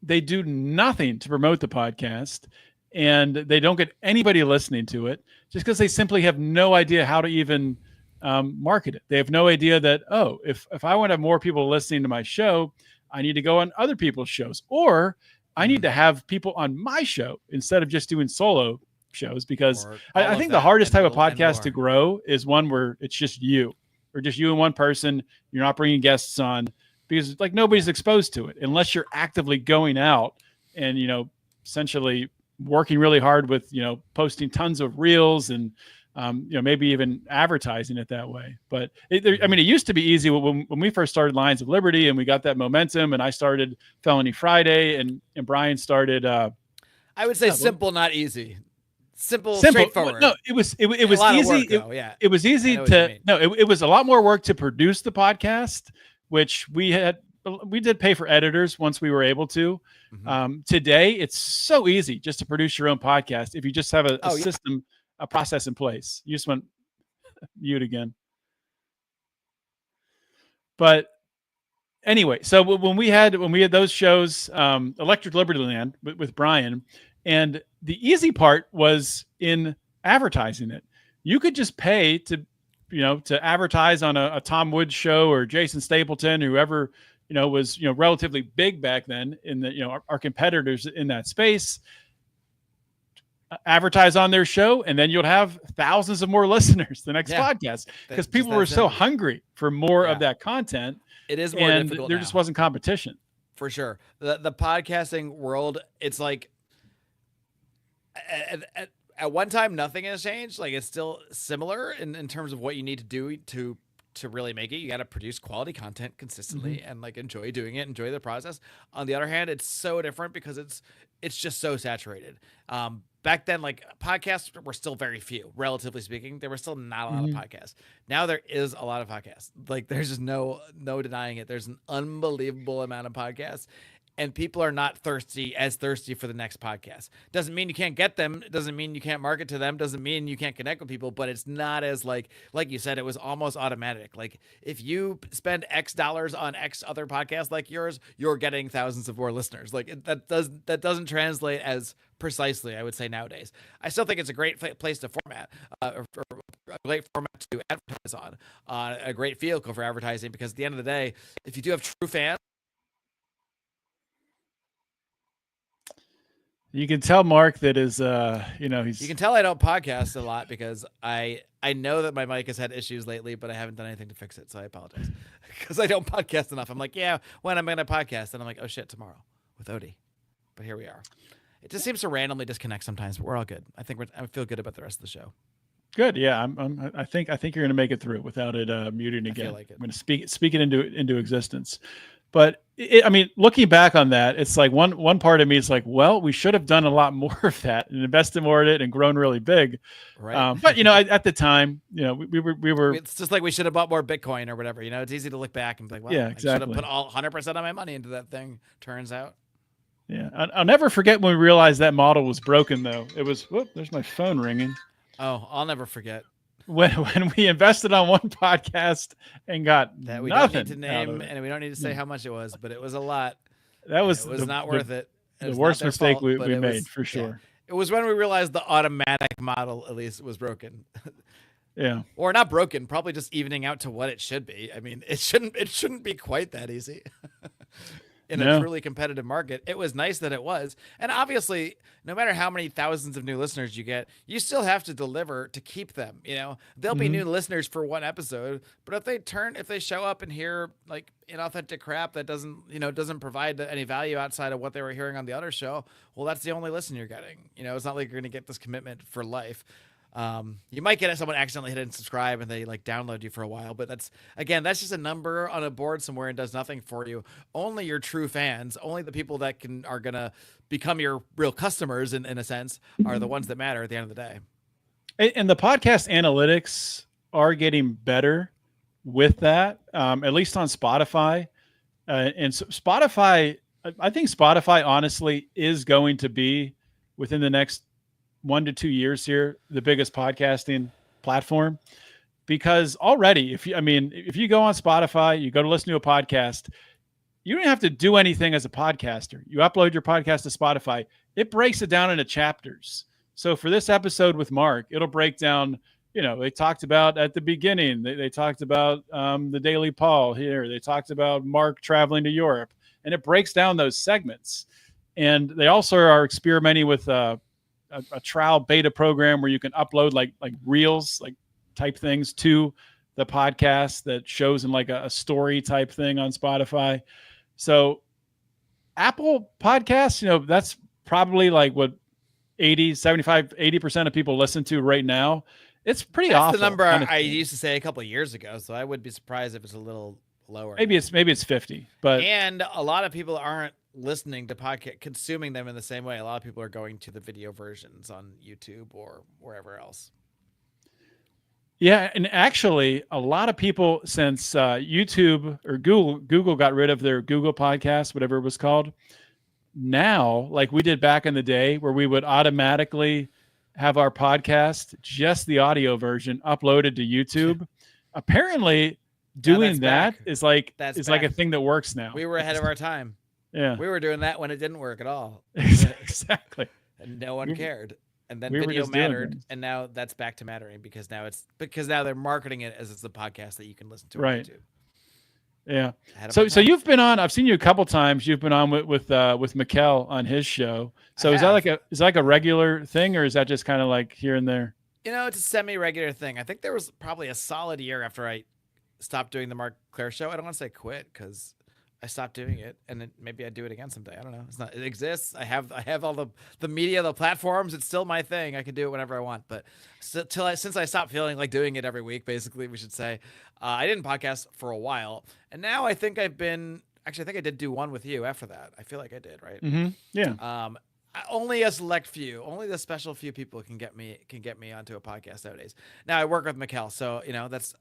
they do nothing to promote the podcast, and they don't get anybody listening to it just because they simply have no idea how to even market it. They have no idea that, if I want to have more people listening to my show, I need to go on other people's shows, or I need to have people on my show instead of just doing solo shows, because I think the hardest type of podcast to grow is one where it's just you. Or just you and one person, you're not bringing guests on, because nobody's exposed to it unless you're actively going out and, essentially working really hard with, posting tons of reels and, maybe even advertising it that way. But it used to be easy when we first started Lions of Liberty and we got that momentum, and I started Felony Friday and Brian started, I would say simple, not easy. Simple, straightforward. No, it was easy. Yeah. It was easy it was a lot more work to produce the podcast, which we did pay for editors once we were able to. Mm-hmm. Today, it's so easy just to produce your own podcast if you just have a system, a process in place. You just went mute again. But anyway, so when we had those shows, Electric Liberty Land with Brian, and the easy part was in advertising it. You could just pay to advertise on a Tom Woods show or Jason Stapleton, whoever, was, relatively big back then in the, our competitors in that space, advertise on their show. And then you'll have thousands of more listeners the next podcast, because people were so hungry for more of that content. It is more difficult there now. Just wasn't competition. For sure. The podcasting world, it's like at one time, nothing has changed. Like, it's still similar in terms of what you need to do to really make it. You got to produce quality content consistently and like enjoy doing it, enjoy the process. On the other hand, it's so different because it's just so saturated. Back then, like, podcasts were still very few, relatively speaking. There were still not a lot of podcasts. Now there is a lot of podcasts. Like, there's just no denying it. There's an unbelievable amount of podcasts. And people are not as thirsty for the next podcast. Doesn't mean you can't get them. Doesn't mean you can't market to them. Doesn't mean you can't connect with people. But it's not as like you said, it was almost automatic. Like, if you spend X dollars on X other podcasts like yours, you're getting thousands of more listeners. Like, that doesn't translate as precisely, I would say, nowadays. I still think it's a great place to format, or a great format to advertise on, a great vehicle for advertising. Because at the end of the day, if you do have true fans. You can tell Mark that is, he's. You can tell I don't podcast a lot because I know that my mic has had issues lately, but I haven't done anything to fix it, so I apologize. Because I don't podcast enough. I'm like, when I'm going to podcast, and I'm like, oh shit, tomorrow with Odie. But here we are. It just seems to randomly disconnect sometimes, but we're all good. I feel good about the rest of the show. Good, yeah. I think you're going to make it through without it muting again. I feel like it. I'm going to speak it into existence. But looking back on that, it's like one part of me is like, well, we should have done a lot more of that and invested more in it and grown really big. Right. But at the time, we were. It's just like we should have bought more Bitcoin or whatever. It's easy to look back and be like, well, I should have put all 100% of my money into that thing. Turns out. Yeah, I'll never forget when we realized that model was broken. Though it was. Whoop, there's my phone ringing. Oh, I'll never forget. When we invested on one podcast and got that we nothing don't need to name, and we don't need to say how much it was, but it was a lot. That was not worth it. The worst mistake we made, for sure. Yeah. It was when we realized the automatic model, at least, was broken. Yeah. Or not broken, probably just evening out to what it should be. I mean, it shouldn't be quite that easy. In a truly competitive market. It was nice that it was. And obviously, no matter how many thousands of new listeners you get, you still have to deliver to keep them. There'll be new listeners for one episode, but if they show up and hear like inauthentic crap that doesn't provide any value outside of what they were hearing on the other show, well, that's the only listen you're getting. It's not like you're going to get this commitment for life. You might get someone accidentally hit and subscribe and they like download you for a while, but that's just a number on a board somewhere and does nothing for you. Only your true fans, only the people that are going to become your real customers in a sense, are the ones that matter at the end of the day. And the podcast analytics are getting better with that, at least on Spotify. And so Spotify, I think Spotify honestly is going to be, within the next 1 to 2 years here, the biggest podcasting platform, because already if you go on Spotify, you go to listen to a podcast, you don't have to do anything as a podcaster. You upload your podcast to Spotify, it breaks it down into chapters. So for this episode with Mark, it'll break down, they talked about at the beginning, they talked about the Daily Paul here, they talked about Mark traveling to Europe, and it breaks down those segments. And they also are experimenting with a trial beta program where you can upload like reels, like type things to the podcast that shows in like a story type thing on Spotify. So Apple Podcasts, that's probably like what 80% of people listen to right now. It's pretty That's awful. the number honestly. I used to say a couple of years ago, so I would be surprised if it's a little lower. Maybe it's 50, but and a lot of people aren't listening to podcast, consuming them in the same way. A lot of people are going to the video versions on YouTube or wherever else. yeah, and actually, a lot of people since YouTube or Google got rid of their Google Podcast, whatever it was called. Now, like we did back in the day, where we would automatically have our podcast, just the audio version, uploaded to YouTube. Apparently, doing that back. is like That's like a back. thing that works now. We were ahead of our time. Yeah, We were doing that when it didn't work at all. exactly. And no one cared. And then we were video just doing mattered, things. and now that's back to mattering because now they're marketing it as it's a podcast that you can listen to Right. on YouTube. Yeah. Ahead of So our so time. you've been on. I've seen you a couple times. You've been on with Mikkel on his show. So I is that have. like a regular thing, or is that just kind of like here and there? It's a semi-regular thing. I think there was probably a solid year after I stopped doing the Marc Clair show. I don't want to say quit because I stopped doing it, and maybe I'd do it again someday. I don't know. It exists. I have all the media, the platforms. It's still my thing. I can do it whenever I want. But since I stopped feeling like doing it every week, basically, we should say, I didn't podcast for a while, and now I think I did do one with you after that. I feel like I did, right? Mm-hmm. Yeah. Only a select few, only the special few people can get me onto a podcast nowadays. Now I work with Mikkel, so that's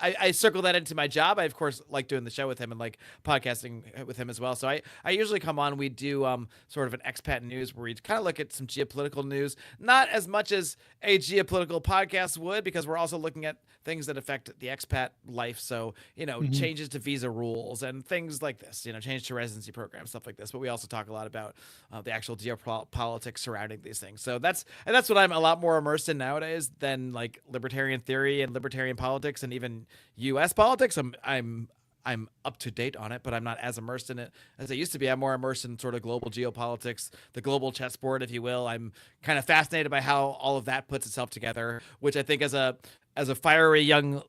I circle that into my job. I of course like doing the show with him and like podcasting with him as well. So I usually come on. We do sort of an expat news where we kind of look at some geopolitical news, not as much as a geopolitical podcast would, because we're also looking at things that affect the expat life. So changes to visa rules and things like this. Change to residency programs, stuff like this. But we also talk a lot about the actual geopolitics surrounding these things. So that's what I'm a lot more immersed in nowadays than like libertarian theory and libertarian politics and even U.S. politics. I'm up to date on it, but I'm not as immersed in it as I used to be. I'm more immersed in sort of global geopolitics, the global chessboard, if you will. I'm kind of fascinated by how all of that puts itself together, which I think as a fiery young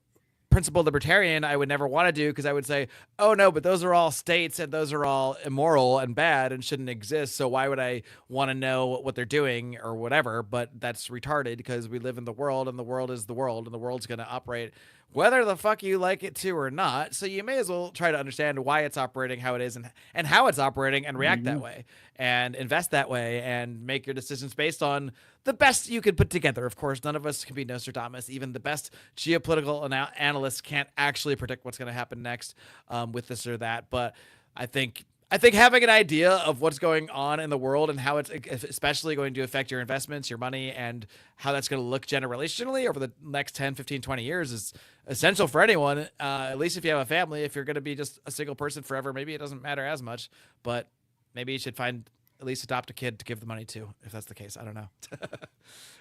principled libertarian, I would never want to do, because I would say, oh no, but those are all states and those are all immoral and bad and shouldn't exist. So why would I want to know what they're doing or whatever? But that's retarded because we live in the world and the world is the world and the world's going to operate whether the fuck you like it to or not. So you may as well try to understand why it's operating how it is and how it's operating and react that way and invest that way and make your decisions based on the best you could put together. Of course, none of us can be Nostradamus. Even the best geopolitical analysts can't actually predict what's going to happen next with this or that. But I think having an idea of what's going on in the world and how it's especially going to affect your investments, your money, and how that's going to look generationally over the next 10, 15, 20 years is essential for anyone, at least if you have a family. If you're going to be just a single person forever, maybe it doesn't matter as much, but maybe you should at least adopt a kid to give the money to, if that's the case. I don't know.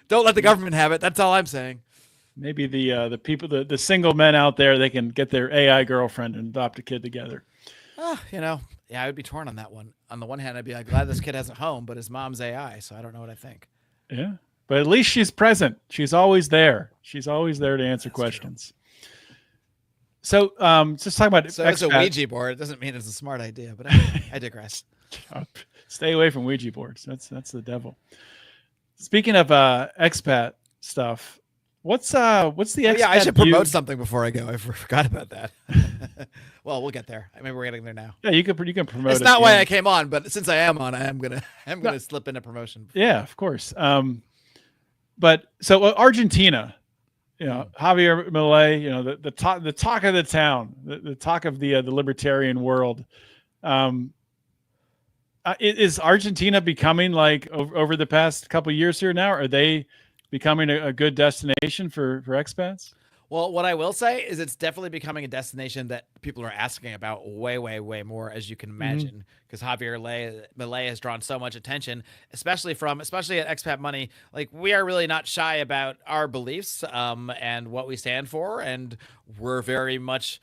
Don't let the government have it. That's all I'm saying. Maybe the people, the single men out there, they can get their AI girlfriend and adopt a kid together. Yeah, I would be torn on that one. On the one hand, I'd be like, glad this kid has a home, but his mom's AI, so I don't know what I think. Yeah, but at least she's present. She's always there. She's always there to answer questions. True. So, just talking about so it's a Ouija board. It doesn't mean it's a smart idea, but I digress. Stay away from Ouija boards. That's the devil. Speaking of expat stuff, what's the expat? Yeah, I should promote something before I go. I forgot about that. Well, we'll get there. Maybe we're getting there now. Yeah, you can promote. It's not why I came on, but since I am on, I'm gonna slip into promotion. Yeah, of course. But so Argentina, Javier Milei, the talk of the town, the talk of the libertarian world. Is Argentina becoming, like, over the past couple of years here now? Are they becoming a good destination for expats? Well, what I will say is it's definitely becoming a destination that people are asking about way, way, way more, as you can imagine, because Javier Milei has drawn so much attention, especially at Expat Money. Like, we are really not shy about our beliefs and what we stand for, and we're very much...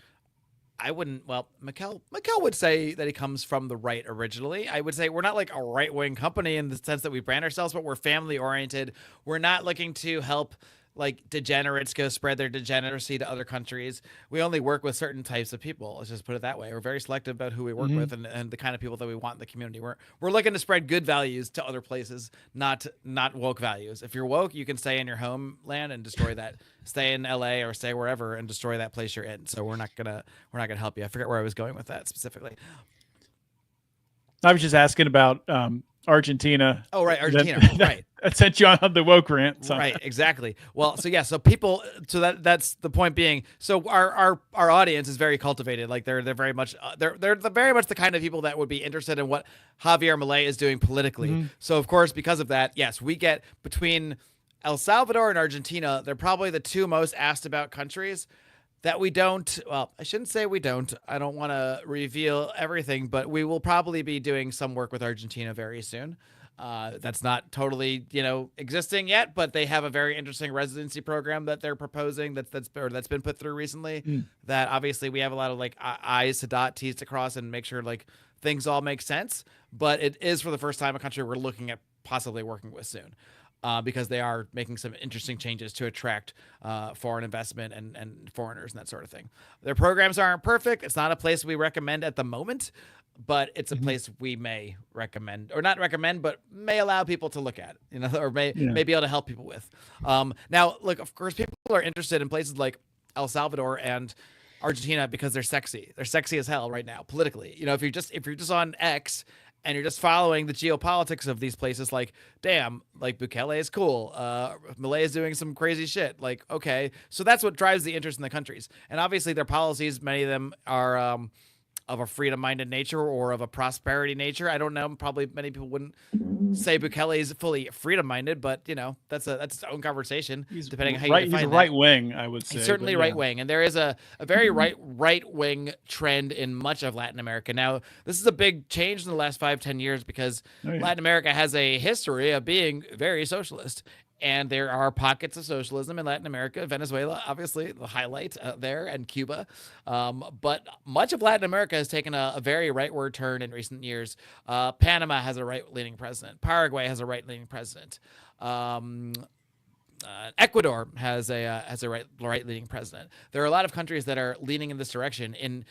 Mikkel would say that he comes from the right originally. I would say we're not like a right-wing company in the sense that we brand ourselves, but we're family-oriented. We're not looking to help like degenerates go spread their degeneracy to other countries. We only work with certain types of people. Let's just put it that way. We're very selective about who we work with and the kind of people that we want in the community. We're looking to spread good values to other places, not woke values. If you're woke, you can stay in your homeland and destroy that. Stay in LA or stay wherever and destroy that place you're in. So we're not gonna help you. I forget where I was going with that specifically. I was just asking about Argentina. Oh, right, Argentina, right. I sent you on the woke rant. So. Right, exactly. Well, so people, so that's the point being. So our audience is very cultivated. Like they're very much they're very much the kind of people that would be interested in what Javier Milei is doing politically. So of course, because of that, yes, we get between El Salvador and Argentina. They're probably the two most asked about countries that we don't. Well, I shouldn't say we don't. I don't want to reveal everything, but we will probably be doing some work with Argentina very soon. That's not totally, existing yet, but they have a very interesting residency program that they're proposing that's been put through recently. That obviously we have a lot of like I's to dot, T's to cross, and make sure like things all make sense. But it is for the first time a country we're looking at possibly working with soon. Because they are making some interesting changes to attract foreign investment and foreigners and that sort of thing. Their programs aren't perfect. It's not a place we recommend at the moment, but it's a place we may recommend, or not recommend, but may allow people to look at, or may be able to help people with. Now, look, of course, people are interested in places like El Salvador and Argentina because they're sexy. They're sexy as hell right now politically. If you're just on X and you're just following the geopolitics of these places, like, damn, like Bukele is cool. Milei is doing some crazy shit. Like, okay. So that's what drives the interest in the countries. And obviously their policies, many of them are of a freedom-minded nature or of a prosperity nature. I don't know. Probably many people wouldn't say Bukele is fully freedom-minded, but that's its own conversation. Depending on how you define he's right wing, I would say. He's certainly right wing, and there is a very right wing trend in much of Latin America. Now, this is a big change in the last 5-10 years because Latin America has a history of being very socialist. And there are pockets of socialism in Latin America, Venezuela, obviously, the highlight there, and Cuba. But much of Latin America has taken a very rightward turn in recent years. Panama has a right-leaning president. Paraguay has a right-leaning president. Ecuador has a right-leaning president. There are a lot of countries that are leaning in this direction in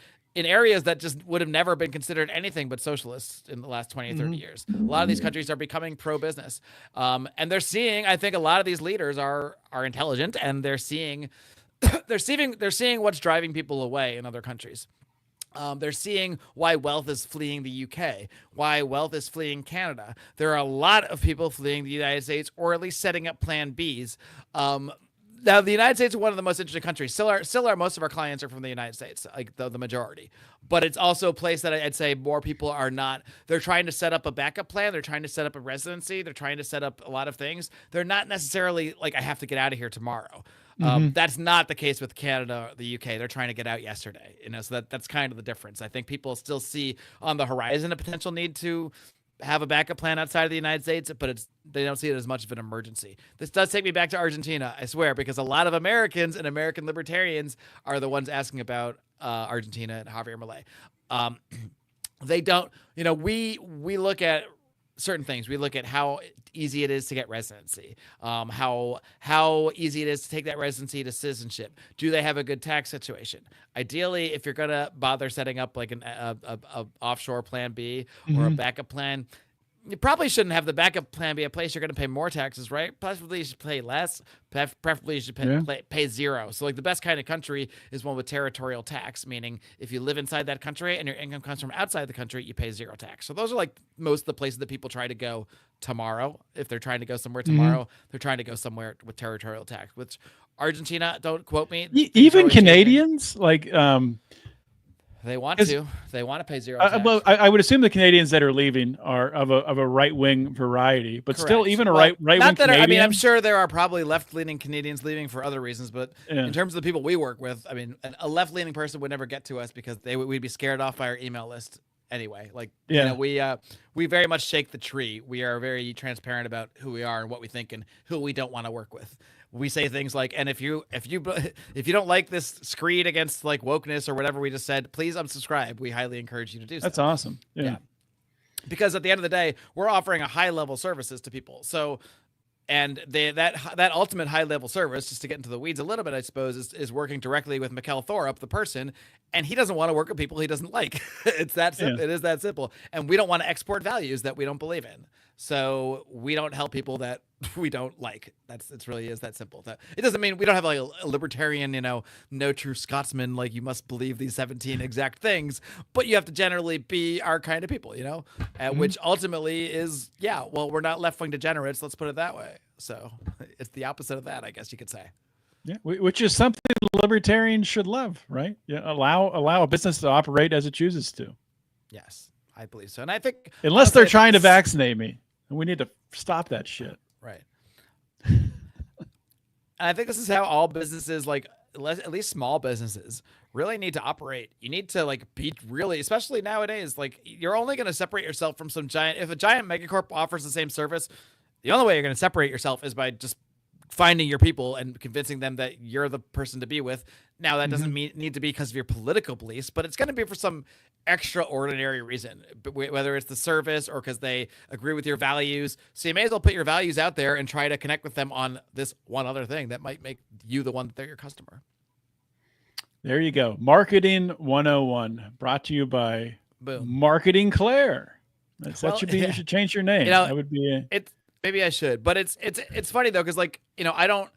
areas that just would have never been considered anything but socialists in the last 20 or 30 years. A lot of these countries are becoming pro-business. And they're seeing, I think a lot of these leaders are intelligent, and they're seeing what's driving people away in other countries. They're seeing why wealth is fleeing the UK, why wealth is fleeing Canada. There are a lot of people fleeing the United States, or at least setting up plan Bs. Now, the United States is one of the most interesting countries. Still, most of our clients are from the United States, like the majority. But it's also a place that I'd say more people are not. They're trying to set up a backup plan. They're trying to set up a residency. They're trying to set up a lot of things. They're not necessarily like, I have to get out of here tomorrow. That's not the case with Canada or the UK. They're trying to get out yesterday. So that's kind of the difference. I think people still see on the horizon a potential need to have a backup plan outside of the United States, but they don't see it as much of an emergency. This does take me back to Argentina, I swear, because a lot of Americans and American libertarians are the ones asking about Argentina and Javier Milei. They don't, we look at certain things. We look at how easy it is to get residency, how easy it is to take that residency to citizenship. Do they have a good tax situation? Ideally, if you're gonna bother setting up like an offshore plan B or a backup plan, you probably shouldn't have the backup plan be a place you're going to pay more taxes, right? Preferably you should pay less. Preferably you should pay zero. So like the best kind of country is one with territorial tax, meaning if you live inside that country and your income comes from outside the country, you pay zero tax. So those are like most of the places that people try to go tomorrow. If they're trying to go somewhere tomorrow, they're trying to go somewhere with territorial tax. Which Argentina, don't quote me. Even Canadians, like they want to pay zero tax. Well, I would assume the Canadians that are leaving are of a right wing variety, but Correct. still, even a right wing Canadian. I mean, I'm sure there are probably left leaning Canadians leaving for other reasons, but in terms of the people we work with, I mean, a left leaning person would never get to us because we'd be scared off by our email list anyway. Like, we very much shake the tree. We are very transparent about who we are and what we think and who we don't want to work with. We say things like, and if you don't like this screed against like wokeness or whatever we just said, please unsubscribe. We highly encourage you to do so. That's awesome. Yeah. Because at the end of the day, we're offering a high level services to people. So And that ultimate high level service, just to get into the weeds a little bit, I suppose, is working directly with Mikkel Thorup, the person, and he doesn't want to work with people he doesn't like. It's that simple. It is that simple. And we don't want to export values that we don't believe in. So we don't help people that we don't like. It really is that simple. It doesn't mean we don't have like a libertarian, no true Scotsman, like you must believe these 17 exact things, but you have to generally be our kind of people, which ultimately is, well, we're not left-wing degenerates. Let's put it that way. So it's the opposite of that, I guess you could say. Yeah, which is something libertarians should love, right? Yeah, allow a business to operate as it chooses to. Yes, I believe so. And I think unless they're trying to vaccinate me, and we need to stop that shit. Right. And I think this is how all businesses, like at least small businesses, really need to operate. You need to be really, especially nowadays, you're only going to separate yourself from some giant. If a giant megacorp offers the same service, the only way you're going to separate yourself is by just finding your people and convincing them that you're the person to be with. Now, that doesn't need to be because of your political beliefs, but it's going to be for some extraordinary reason, whether it's the service or because they agree with your values. So you may as well put your values out there and try to connect with them on this one other thing that might make you the one that they're your customer. There you go. Marketing 101, brought to you by Marketing Clair. You should change your name. That would be maybe I should, but it's funny though, because I don't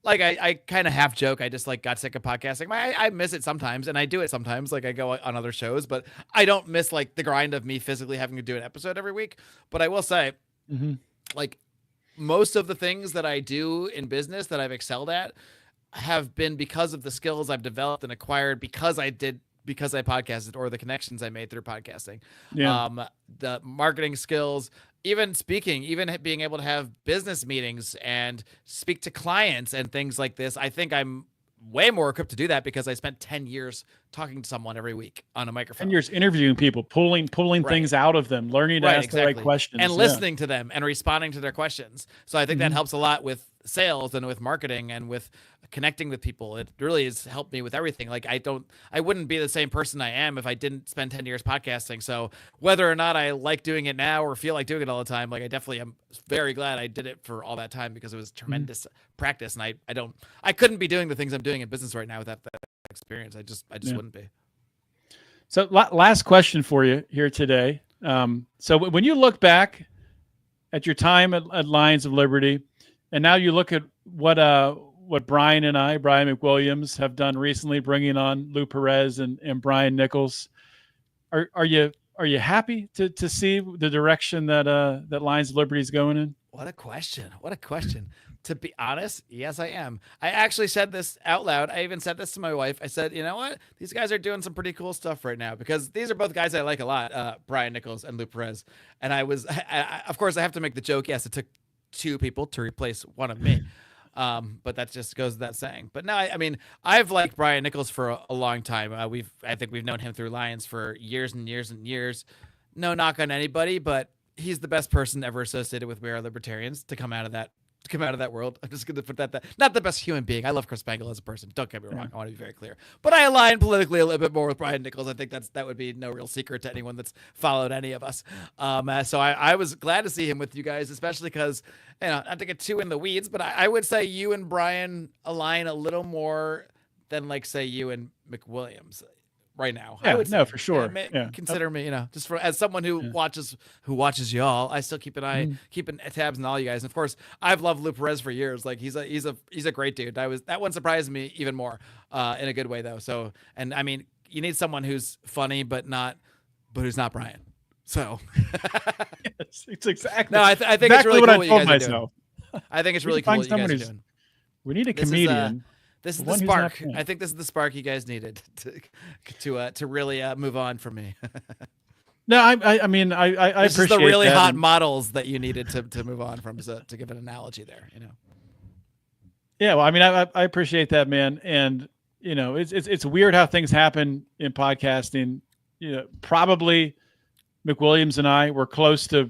I kind of half joke. I just got sick of podcasting. I miss it sometimes, and I do it sometimes. I go on other shows, but I don't miss the grind of me physically having to do an episode every week. But I will say, most of the things that I do in business that I've excelled at have been because of the skills I've developed and acquired because I podcasted, or the connections I made through podcasting. Yeah. The marketing skills, even speaking, even being able to have business meetings and speak to clients and things like this. I think I'm way more equipped to do that because I spent 10 years talking to someone every week on a microphone. 10 years interviewing people, pulling things out of them, learning to ask the right questions. And listening to them and responding to their questions. So I think that helps a lot with sales and with marketing and with connecting with people. It really has helped me with everything. I wouldn't be the same person I am if I didn't spend 10 years podcasting. So whether or not I like doing it now or feel like doing it all the time, I definitely am very glad I did it for all that time because it was tremendous practice. And I couldn't be doing the things I'm doing in business right now without that experience. I just wouldn't be. So last question for you here today. So when you look back at your time at Lions of Liberty, and now you look at what Brian McWilliams have done recently, bringing on Lou Perez and Brian Nichols, are you happy to see the direction that Lions of Liberty is going in? What a question! To be honest, yes, I am. I actually said this out loud. I even said this to my wife. I said, you know what? These guys are doing some pretty cool stuff right now because these are both guys I like a lot, Brian Nichols and Lou Perez. And of course, I have to make the joke. Yes, it took 2 people to replace one of me. But that just goes without saying. But no, I've liked Brian Nichols for a long time. I think we've known him through Lions for years and years and years. No knock on anybody, but he's the best person ever associated with We Are Libertarians to come out of that world. I'm just going to put that not the best human being. I love Chris Spangle as a person. Don't get me wrong. I want to be very clear. But I align politically a little bit more with Brian Nichols. I think that would be no real secret to anyone that's followed any of us. So I was glad to see him with you guys, especially because, not to get too in the weeds, but I would say you and Brian align a little more than say you and McWilliams right now. Yeah, no, for sure. Consider me, just as someone who watches y'all. I still keep an eye, keeping tabs on all you guys. And of course, I've loved Lou Perez for years. He's a great dude. That one surprised me even more, in a good way though. So, and you need someone who's funny, but who's not Brian. So, yes, it's exactly. No, I think it's really cool what you guys are doing. I think it's really cool what you guys are doing. We need a comedian. This is the spark. I think this is the spark you guys needed to really move on from me. No, I appreciate this is the really hot models that you needed to move on from. To give an analogy there, Yeah, well, I appreciate that, man, and it's weird how things happen in podcasting. Probably McWilliams and I were close to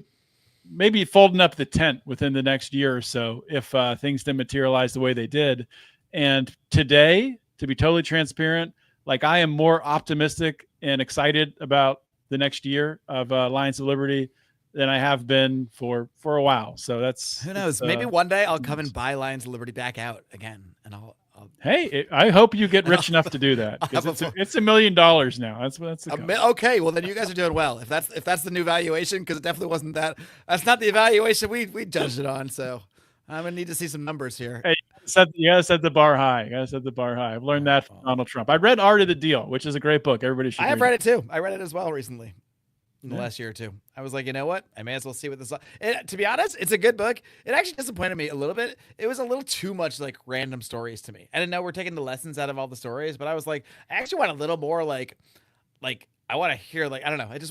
maybe folding up the tent within the next year or so if things didn't materialize the way they did. And today, to be totally transparent, I am more optimistic and excited about the next year of Lions of Liberty than I have been for a while. So that's Who knows? Maybe one day I'll come and buy Lions of Liberty back out again, and I'll hey, I hope you get rich enough to do that, because it's $1 million now. That's the okay. Well, then you guys are doing well. If that's the new valuation, because it definitely wasn't that. That's not the evaluation we judged it on. So I'm gonna need to see some numbers here. Hey, you gotta set the bar high. You gotta set the bar high. I've learned that from Donald Trump. I read Art of the Deal, which is a great book. Everybody should. I have read it too. I read it as well recently. In the last year or two, I was like, you know what? I may as well see what this. To be honest, it's a good book. It actually disappointed me a little bit. It was a little too much like random stories to me. I didn't know we're taking the lessons out of all the stories, but I was like, I actually want a little more like I want to hear like I don't know. It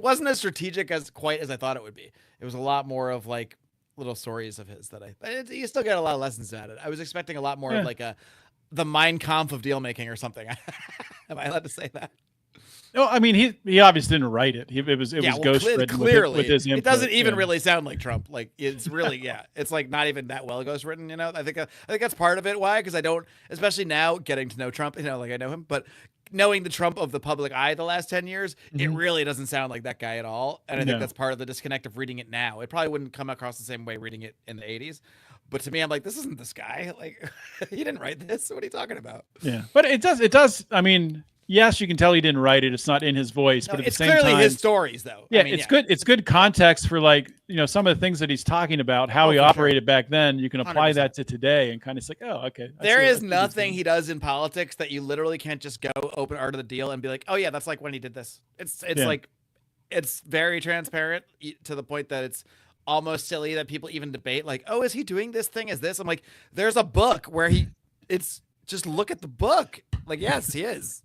wasn't as strategic as I thought it would be. It was a lot more of like little stories of his that you still get a lot of lessons out of it. I was expecting a lot more of like the Mein Kampf of deal making or something. Am I allowed to say that? No, I mean he obviously didn't write it. It was ghostwritten clearly with his input. It doesn't even really sound like Trump. Like it's really it's like not even that well ghostwritten. You know, I think that's part of it. Why? Because I don't, especially now getting to know Trump. You know, like I know him, but knowing the Trump of the public eye the last 10 years, it really doesn't sound like that guy at all. And I think that's part of the disconnect of reading it now. It probably wouldn't come across the same way reading it in the 80s. But to me, I'm like, this isn't this guy. Like, he didn't write this. What are you talking about? Yeah, but it does. I mean, yes, you can tell he didn't write it. It's not in his voice, but at the same time, it's clearly his stories, though. Yeah, it's good. It's good context for like some of the things that he's talking about, how he operated back then. You can apply 100%. That to today, and kind of say, oh, okay. There is nothing he does in politics that you literally can't just go open Art of the Deal and be like, oh yeah, that's like when he did this. It's like it's very transparent to the point that it's almost silly that people even debate like, oh, is he doing this thing as this? I'm like, there's a book where it's just look at the book. Like, yes, he is.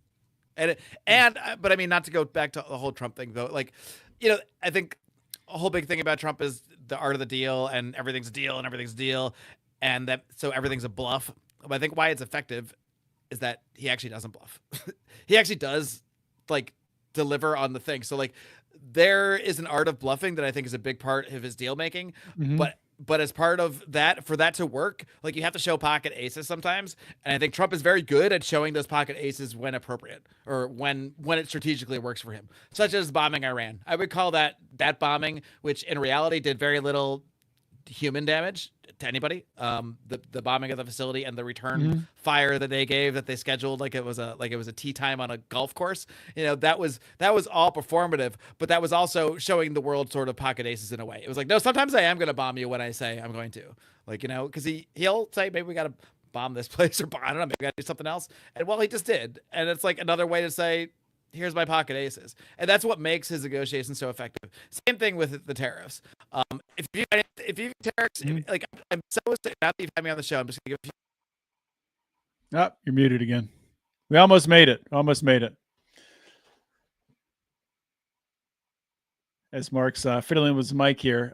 But I mean, not to go back to the whole Trump thing though. Like, I think a whole big thing about Trump is the art of the deal and everything's a deal and everything's a deal. And so everything's a bluff. But I think why it's effective is that he actually doesn't bluff. He actually does like deliver on the thing. So like, there is an art of bluffing that I think is a big part of his deal making, but as part of that, for that to work, like you have to show pocket aces sometimes. And I think Trump is very good at showing those pocket aces when appropriate or when it strategically works for him, such as bombing Iran. I would call that bombing, which in reality did very little human damage to anybody. The bombing of the facility and the return fire that they scheduled like it was a tea time on a golf course. That was all performative, but that was also showing the world sort of pocket aces in a way. It was like, no, sometimes I am going to bomb you when I say I'm going to, like, because he'll say maybe we got to bomb this place or I don't know, maybe we got to do something else. And well, he just did. And it's like another way to say, here's my pocket aces. And that's what makes his negotiations so effective. Same thing with the tariffs. If you tariffs, like I'm so now that you've had me on the show, I'm just gonna give you. Oh, you're muted again. We almost made it. As Mark's fiddling with his mic here.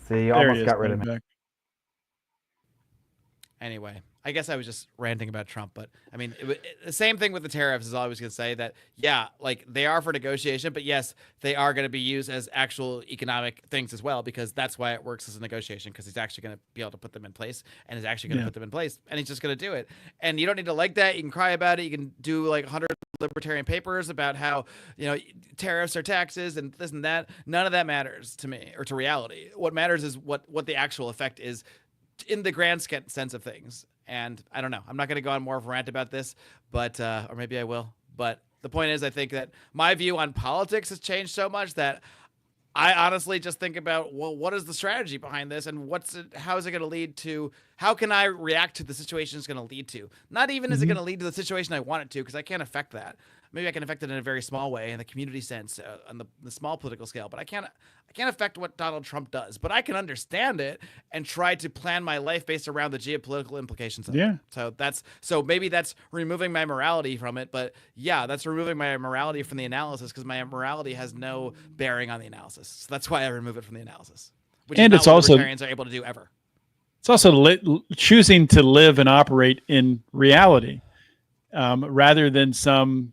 See, you almost got rid of me. Anyway, I guess I was just ranting about Trump, but I mean, the same thing with the tariffs is always going to say that, yeah, like they are for negotiation, but yes, they are going to be used as actual economic things as well, because that's why it works as a negotiation, because he's actually going to be able to put them in place and is actually going to put them in place, and he's just going to do it. And you don't need to like that. You can cry about it. You can do like 100 libertarian papers about how, tariffs are taxes and this and that. None of that matters to me or to reality. What matters is what the actual effect is in the grand sense of things. And I don't know, I'm not going to go on more of a rant about this, but or maybe I will. But the point is, I think that my view on politics has changed so much that I honestly just think about, well, what is the strategy behind this, and how is it going to lead to? How can I react to the situation it's going to lead to? Not even is it going to lead to the situation I want it to, because I can't affect that. Maybe I can affect it in a very small way in the community sense, on the small political scale, but I can't affect what Donald Trump does. But I can understand it and try to plan my life based around the geopolitical implications of it. So maybe that's removing my morality from it, but yeah, that's removing my morality from the analysis, because my morality has no bearing on the analysis. So that's why I remove it from the analysis, which is not what libertarians are able to do ever. It's also choosing to live and operate in reality, rather than some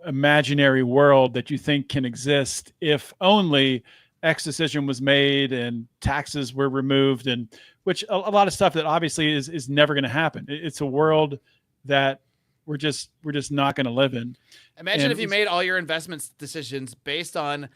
imaginary world that you think can exist if only X decision was made and taxes were removed, and which a lot of stuff that obviously is never going to happen. It's a world that we're just not going to live in. Imagine if you made all your investments decisions based on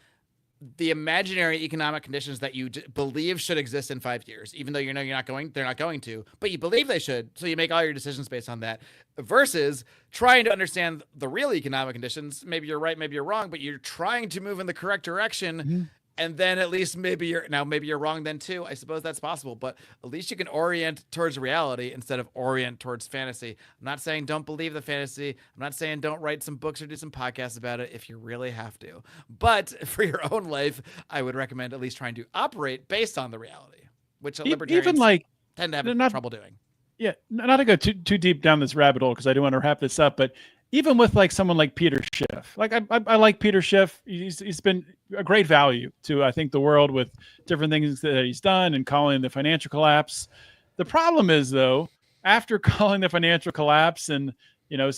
the imaginary economic conditions that you believe should exist in 5 years, even though you know they're not going to, but you believe they should. So you make all your decisions based on that versus trying to understand the real economic conditions. Maybe you're right, maybe you're wrong, but you're trying to move in the correct direction. Mm-hmm. And then at least maybe you're wrong then too. I suppose that's possible, but at least you can orient towards reality instead of orient towards fantasy. I'm not saying don't believe the fantasy. I'm not saying don't write some books or do some podcasts about it if you really have to. But for your own life, I would recommend at least trying to operate based on the reality, which libertarians tend to have trouble doing. Yeah, not to go too deep down this rabbit hole because I do want to wrap this up, but even with like someone like Peter Schiff, like I like Peter Schiff. He's been a great value to, I think, the world with different things that he's done and calling the financial collapse. The problem is, though, after calling the financial collapse and,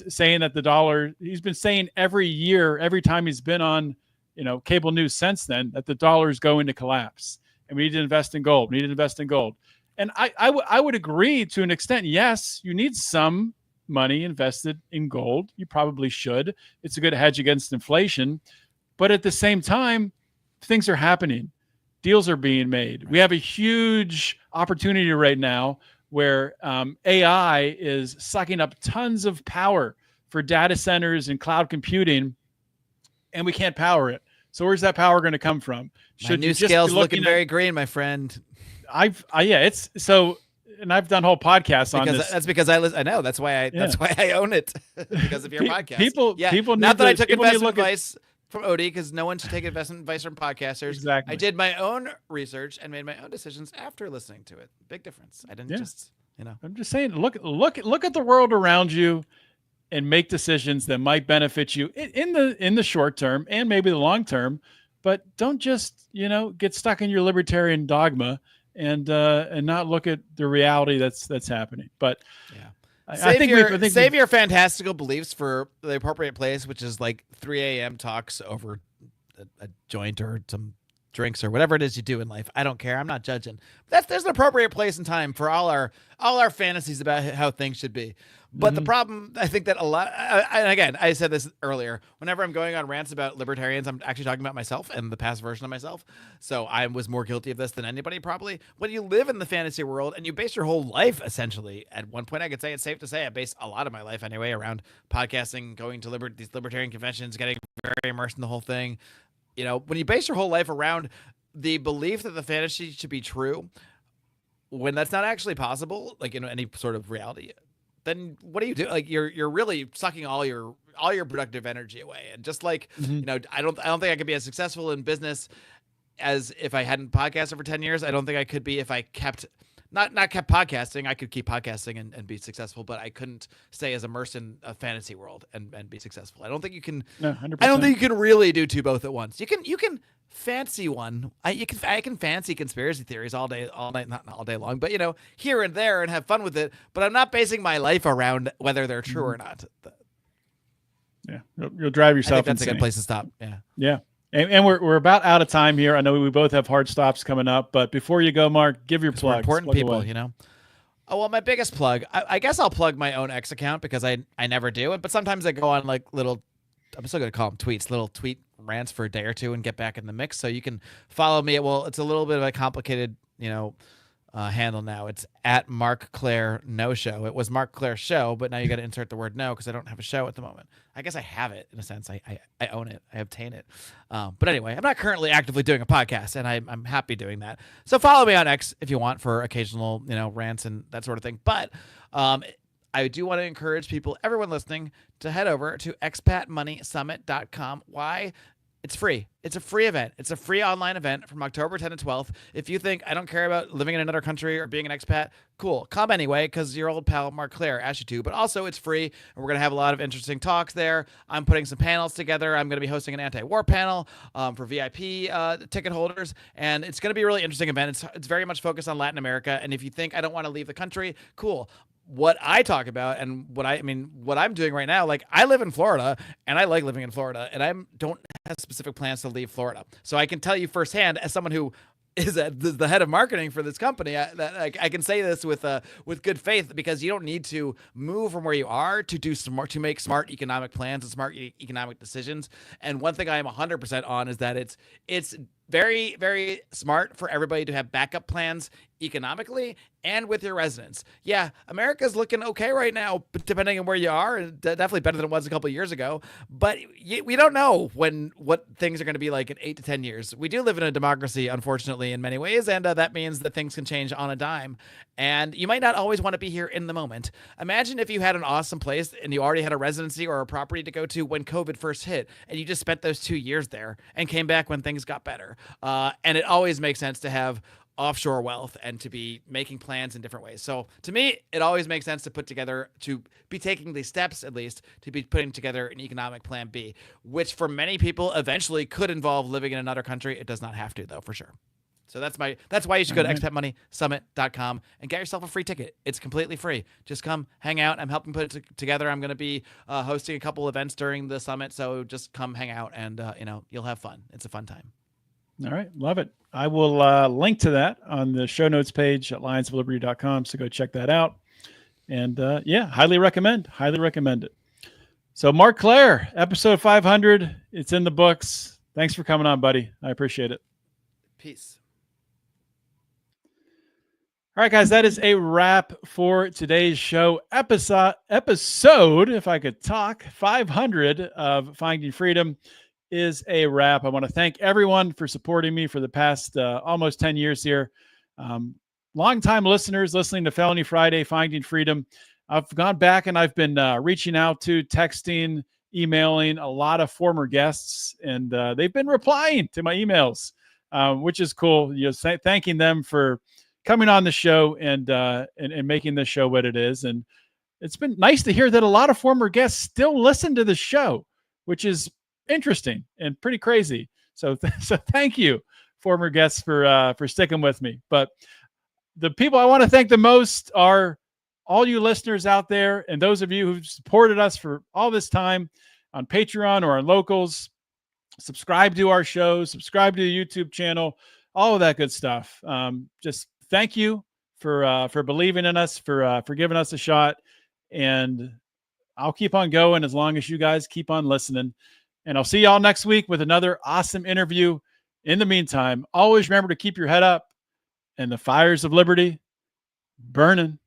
saying that the dollar, he's been saying every year, every time he's been on, cable news since then, that the dollar is going to collapse and we need to invest in gold. We need to invest in gold. And I would agree to an extent. Yes, you need some money invested in gold. You probably should. It's a good hedge against inflation. But at the same time, things are happening. Deals are being made. We have a huge opportunity right now where AI is sucking up tons of power for data centers and cloud computing, and we can't power it. So where's that power going to come from? My new scale's looking very green, my friend. It's so. And I've done whole podcasts on this. That's because I know. That's why I own it because of your podcast. People not that I took investment advice from Odie, because no one should take investment advice from podcasters. Exactly. I did my own research and made my own decisions after listening to it. Big difference. I didn't just, I'm just saying, look at the world around you and make decisions that might benefit you in the short term and maybe the long term, but don't just, get stuck in your libertarian dogma and not look at the reality that's happening. But I think save your fantastical beliefs for the appropriate place, which is like 3 a.m. talks over a joint or some drinks or whatever it is you do in life. I don't care. I'm not judging. There's an appropriate place and time for all our fantasies about how things should be. But the problem, I think that a lot, and again, I said this earlier, whenever I'm going on rants about libertarians, I'm actually talking about myself and the past version of myself. So I was more guilty of this than anybody probably. When you live in the fantasy world and you base your whole life, essentially, at one point I could say it's safe to say I base a lot of my life anyway around podcasting, going to these libertarian conventions, getting very immersed in the whole thing. When you base your whole life around the belief that the fantasy should be true, when that's not actually possible, like any sort of reality, then what do you do? Like you're really sucking all your productive energy away. And just like, I don't think I could be as successful in business as if I hadn't podcasted for 10 years. I don't think I could be if I kept not kept podcasting. I could keep podcasting and be successful, but I couldn't stay as immersed in a fantasy world and be successful. I don't think you can. No, 100%. I don't think you can really do two both at once. You can fancy one. I can fancy conspiracy theories all night, not all day long, but here and there and have fun with it. But I'm not basing my life around whether they're true or not. Yeah, you'll drive yourself. I think that's insane. A good place to stop. Yeah. And we're about out of time here. I know we both have hard stops coming up, but before you go, Mark, give your plugs. Important people, away. Oh, well, my biggest plug, I guess I'll plug my own X account because I never do. But sometimes I go on like little, I'm still going to call them tweets, little tweet rants for a day or two and get back in the mix. So you can follow me. Well, it's a little bit of a complicated, handle now. It's at Marc Clair No Show. It was Marc Clair Show, but now you got to insert the word no because I don't have a show at the moment. I guess I have it in a sense. I own it. I obtain it. But anyway, I'm not currently actively doing a podcast, and I'm happy doing that. So follow me on X if you want for occasional rants and that sort of thing. But I do want to encourage people, everyone listening, to head over to expatmoneysummit.com. Why? It's free. It's a free event. It's a free online event from October 10th to 12th. If you think I don't care about living in another country or being an expat, cool. Come anyway, because your old pal Marc Clair asked you to. But also, it's free, and we're going to have a lot of interesting talks there. I'm putting some panels together. I'm going to be hosting an anti-war panel for VIP ticket holders, and it's going to be a really interesting event. It's very much focused on Latin America, and if you think I don't want to leave the country, cool. What I talk about and what I'm doing right now, like I live in Florida and I like living in Florida and I don't have specific plans to leave Florida. So I can tell you firsthand as someone who is that the head of marketing for this company. I can say this with good faith, because you don't need to move from where you are to make smart economic plans and smart economic decisions. And one thing I am 100% on is that it's very, very smart for everybody to have backup plans economically and with your residents. Yeah, America's looking okay right now, but depending on where you are, definitely better than it was a couple of years ago. But we don't know what things are going to be like in 8 to 10 years. We do live in a democracy, unfortunately, in many ways, and that means that things can change on a dime. And you might not always want to be here in the moment. Imagine if you had an awesome place and you already had a residency or a property to go to when COVID first hit, and you just spent those 2 years there and came back when things got better. And it always makes sense to have offshore wealth and to be making plans in different ways. So to me, it always makes sense to be taking the steps, at least, to be putting together an economic plan B, which for many people eventually could involve living in another country. It does not have to, though, for sure. So that's why you should go to expatmoneysummit.com and get yourself a free ticket. It's completely free. Just come hang out. I'm helping put it together. I'm going to be hosting a couple events during the summit. So just come hang out and, you'll have fun. It's a fun time. All right. Love it. I will link to that on the show notes page at lionsofliberty.com. So go check that out. And highly recommend it. So Marc Clair, episode 500, it's in the books. Thanks for coming on, buddy. I appreciate it. Peace. All right, guys, that is a wrap for today's show. Episode, if I could talk, 500 of Finding Freedom is a wrap. I want to thank everyone for supporting me for the past almost 10 years here. Longtime listeners listening to Felony Friday, Finding Freedom. I've gone back and I've been reaching out to, texting, emailing a lot of former guests, and they've been replying to my emails, which is cool. Thanking them for coming on the show and making the show what it is. And it's been nice to hear that a lot of former guests still listen to the show, which is interesting and pretty crazy. So thank you, former guests, for sticking with me. But the people I want to thank the most are all you listeners out there, and those of you who've supported us for all this time on Patreon or on Locals. Subscribe to our shows, subscribe to the YouTube channel, all of that good stuff. Just thank you for believing in us, for giving us a shot, and I'll keep on going as long as you guys keep on listening. And I'll see y'all next week with another awesome interview. In the meantime, always remember to keep your head up and the fires of liberty burning.